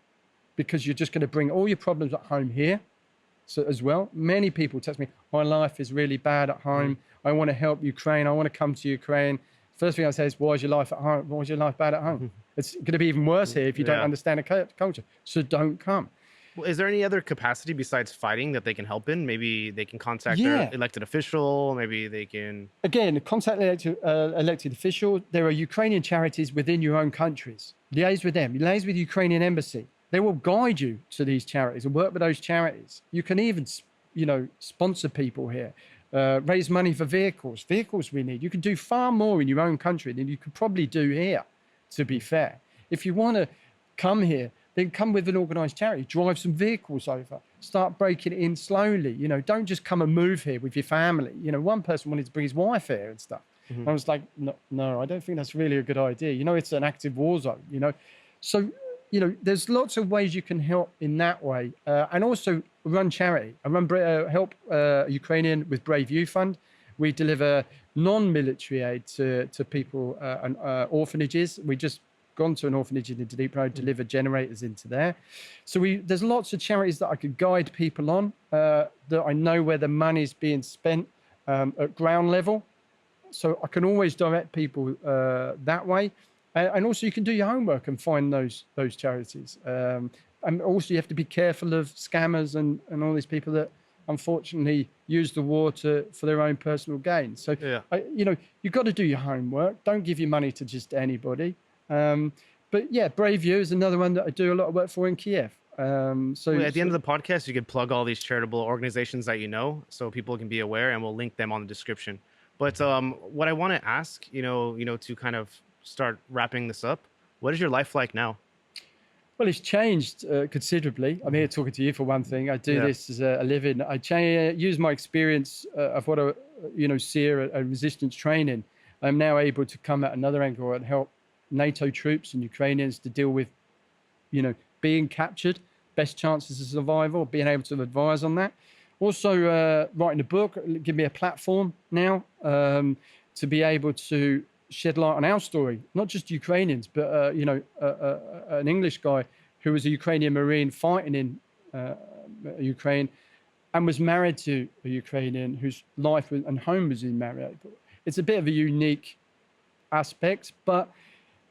because you're just going to bring all your problems at home here. So as well, many people text me, my life is really bad at home. I want to help Ukraine. I want to come to Ukraine. First thing I say is, why is your life at home? Why is your life bad at home? It's going to be even worse here if you don't understand the culture. So don't come. Well, is there any other capacity besides fighting that they can help in? Maybe they can contact their elected official. Maybe they can... Again, contact elected official. There are Ukrainian charities within your own countries. Liaise with them. Liaise with the Ukrainian embassy. They will guide you to these charities and work with those charities. You can even, sponsor people here. Raise money for vehicles we need. You can do far more in your own country than you could probably do here, to be fair. If you want to come here, then come with an organised charity, drive some vehicles over, start breaking it in slowly. Don't just come and move here with your family. One person wanted to bring his wife here and stuff. I was like, no, I don't think that's really a good idea. It's an active war zone, So, there's lots of ways you can help in that way. And also run charity. I help Ukrainian with Brave You Fund. We deliver non-military aid to people and orphanages. We just gone to an orphanage in Dnipro, delivered generators into there. So there's lots of charities that I could guide people on, that I know where the money's being spent at ground level. So I can always direct people that way. And also you can do your homework and find those charities. And also you have to be careful of scammers and all these people that unfortunately use the war for their own personal gain. So, you've got to do your homework. Don't give your money to just anybody. But yeah, Brave You is another one that I do a lot of work for in Kiev. So at the end of the podcast, you could plug all these charitable organizations that so people can be aware, and we'll link them on the description. But what I want to ask, to kind of start wrapping this up, what is your life like now? Well, it's changed considerably. I'm here talking to you for one thing. I do this as a living. I use my experience of what I, see a resistance training. I'm now able to come at another angle and help NATO troops and Ukrainians to deal with, being captured, best chances of survival, being able to advise on that. Also, writing a book, give me a platform now to be able to shed light on our story, not just Ukrainians, but, an English guy who was a Ukrainian Marine fighting in Ukraine and was married to a Ukrainian whose life and home was in Mariupol. It's a bit of a unique aspect, but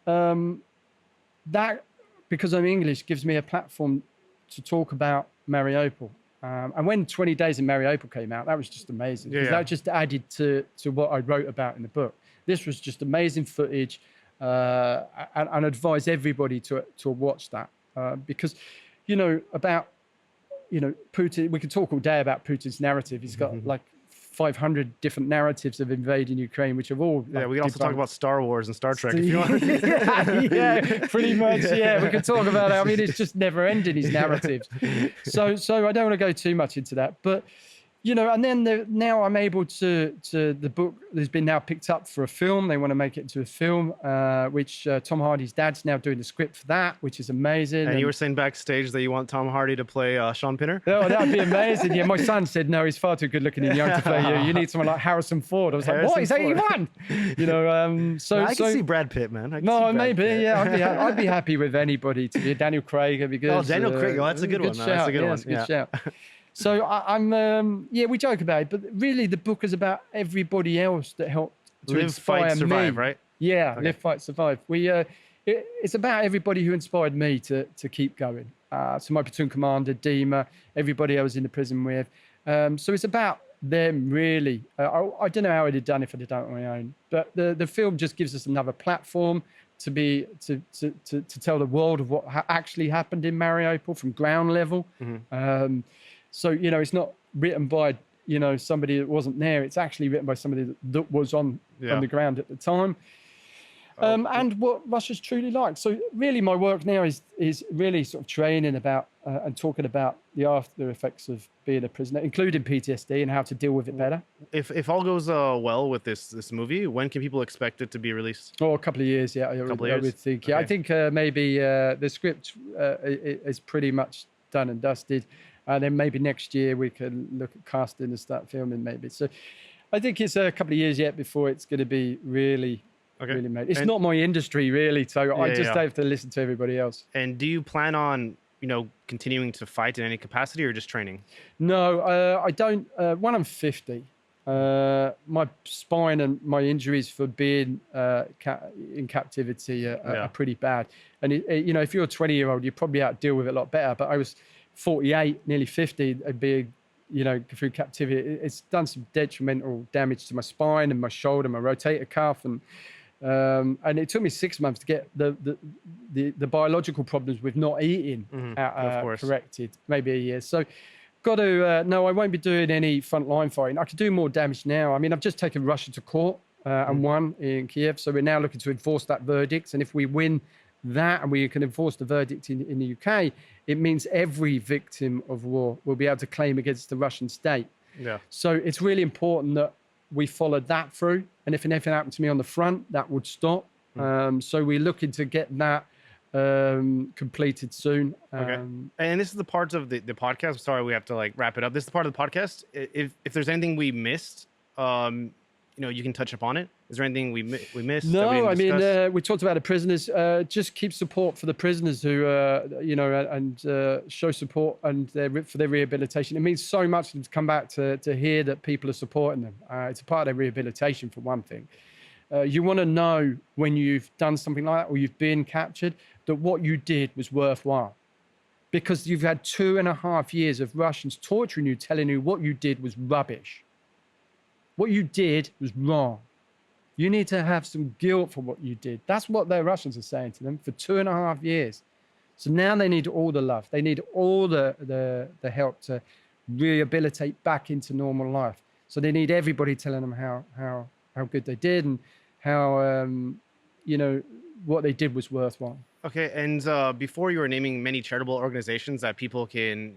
that, because I'm English, gives me a platform to talk about Mariupol. And when 20 Days in Mariupol came out, that was just amazing. Because that just added to what I wrote about in the book. This was just amazing footage. and advise everybody to watch that because, about Putin. We could talk all day about Putin's narrative. He's got like 500 different narratives of invading Ukraine, which have all we can also talk about Star Wars and Star Trek if you want. yeah, pretty much. Yeah, we could talk about it. I mean, it's just never ending, his narratives. So I don't want to go too much into that, but and then now I'm able to the book has been now picked up for a film. They want to make it into a film, which Tom Hardy's dad's now doing the script for that, which is amazing. And you were saying backstage that you want Tom Hardy to play Shaun Pinner? Oh, that'd be amazing. Yeah, my son said, no, he's far too good looking and young to play you. You need someone like Harrison Ford. I was like, what? He's 81? I can see Brad Pitt, man. I'd be happy with anybody to be Daniel Craig. It'd be good. Oh, Daniel Craig. Oh, that's a good one. That's a good one. That's a good shout. So I'm, we joke about it, but really the book is about everybody else that helped to inspire fight, survive, me. Right? Yeah, okay. Live, fight, survive. It's about everybody who inspired me to keep going. So my platoon commander, Dima, everybody I was in the prison with. So it's about them really. I don't know how I'd have done if I'd have done it on my own, but the film just gives us another platform to tell the world of what actually happened in Mariupol from ground level. Mm-hmm. So, it's not written by, somebody that wasn't there. It's actually written by somebody that was on the ground at the time. And what Russia's truly like. So really my work now is really sort of training about and talking about the after effects of being a prisoner, including PTSD and how to deal with it better. If all goes well with this movie, when can people expect it to be released? Oh, a couple of years, yeah. A couple of years? I would think. Yeah, okay. I think maybe the script is pretty much done and dusted. And then maybe next year we can look at casting and start filming maybe. So I think it's a couple of years yet before it's going to be really made. It's not my industry really, so I just have to listen to everybody else. And do you plan on, continuing to fight in any capacity or just training? No, I don't. When I'm 50, my spine and my injuries for being in captivity are pretty bad. And, if you're a 20-year-old, you probably have to deal with it a lot better. But I was 48, nearly 50, I'd be, through captivity. It's done some detrimental damage to my spine and my shoulder, my rotator cuff. And it took me 6 months to get the biological problems with not eating corrected, maybe a year. So got to, no, I won't be doing any frontline fighting. I could do more damage now. I mean, I've just taken Russia to court and won in Kiev. So we're now looking to enforce that verdict. And if we win that and we can enforce the verdict in the UK, it means every victim of war will be able to claim against the Russian state. Yeah. So it's really important that we followed that through. And if anything happened to me on the front, that would stop. So we're looking to get that completed soon. Okay. And this is the part of the podcast. I'm sorry, we have to wrap it up. This is the part of the podcast. If there's anything we missed, you can touch upon it. Is there anything we missed? No, I mean, we talked about the prisoners. Just keep support for the prisoners who, and show support and for their rehabilitation. It means so much to come back to hear that people are supporting them. It's a part of their rehabilitation, for one thing. You want to know when you've done something like that or you've been captured, that what you did was worthwhile. Because you've had 2.5 years of Russians torturing you, telling you what you did was rubbish. What you did was wrong. You need to have some guilt for what you did. That's what the Russians are saying to them for 2.5 years. So now they need all the love. They need all the help to rehabilitate back into normal life. So they need everybody telling them how good they did and how, what they did was worthwhile. Okay, and before you were naming many charitable organizations that people can,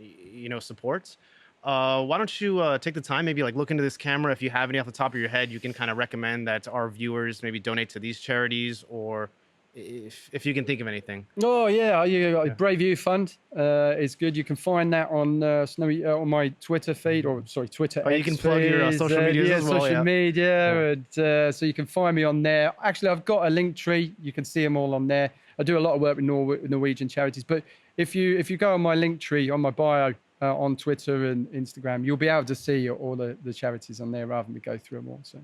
support, why don't you take the time, maybe look into this camera. If you have any off the top of your head, you can kind of recommend that our viewers maybe donate to these charities, or if you can think of anything. Oh yeah, Brave Youth Fund is good. You can find that on on my Twitter feed, or sorry, Twitter. Oh, you can plug your social media as well. Social media, and so you can find me on there. Actually, I've got a link tree. You can see them all on there. I do a lot of work with Norwegian charities, but if you go on my link tree on my bio. On Twitter and Instagram, you'll be able to see all the charities on there rather than go through them all. So,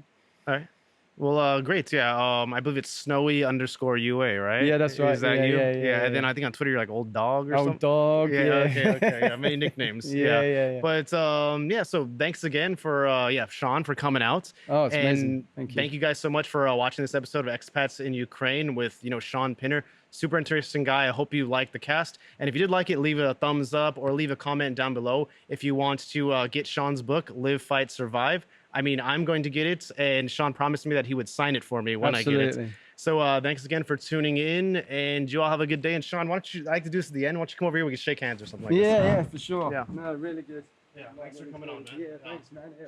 all right. Well, great. Yeah. I believe it's snowy_UA, right? Yeah, that's right. Is that Yeah, you? yeah, Yeah. And then yeah. I think on Twitter you're like old dog or Old something. dog. Yeah. Yeah. Okay. Okay. Yeah. Many nicknames. Yeah, Yeah. yeah, yeah. But yeah. So thanks again for Shaun for coming out. Oh, it's amazing. And Thank you. thank you guys so much for watching this episode of Expats in Ukraine with Shaun Pinner. Super interesting guy. I hope you liked the cast. And if you did like it, leave a thumbs up or leave a comment down below if you want to get Shaun's book, Live, Fight, Survive. I mean, I'm going to get it, and Shaun promised me that he would sign it for me when I get it. So thanks again for tuning in, and you all have a good day. And Shaun, why don't you, I like to do this at the end, why don't you come over here, we can shake hands or something like this. Yeah, for sure. Yeah. No, really good. Yeah, thanks for coming on, man. Yeah, thanks, man. Yeah.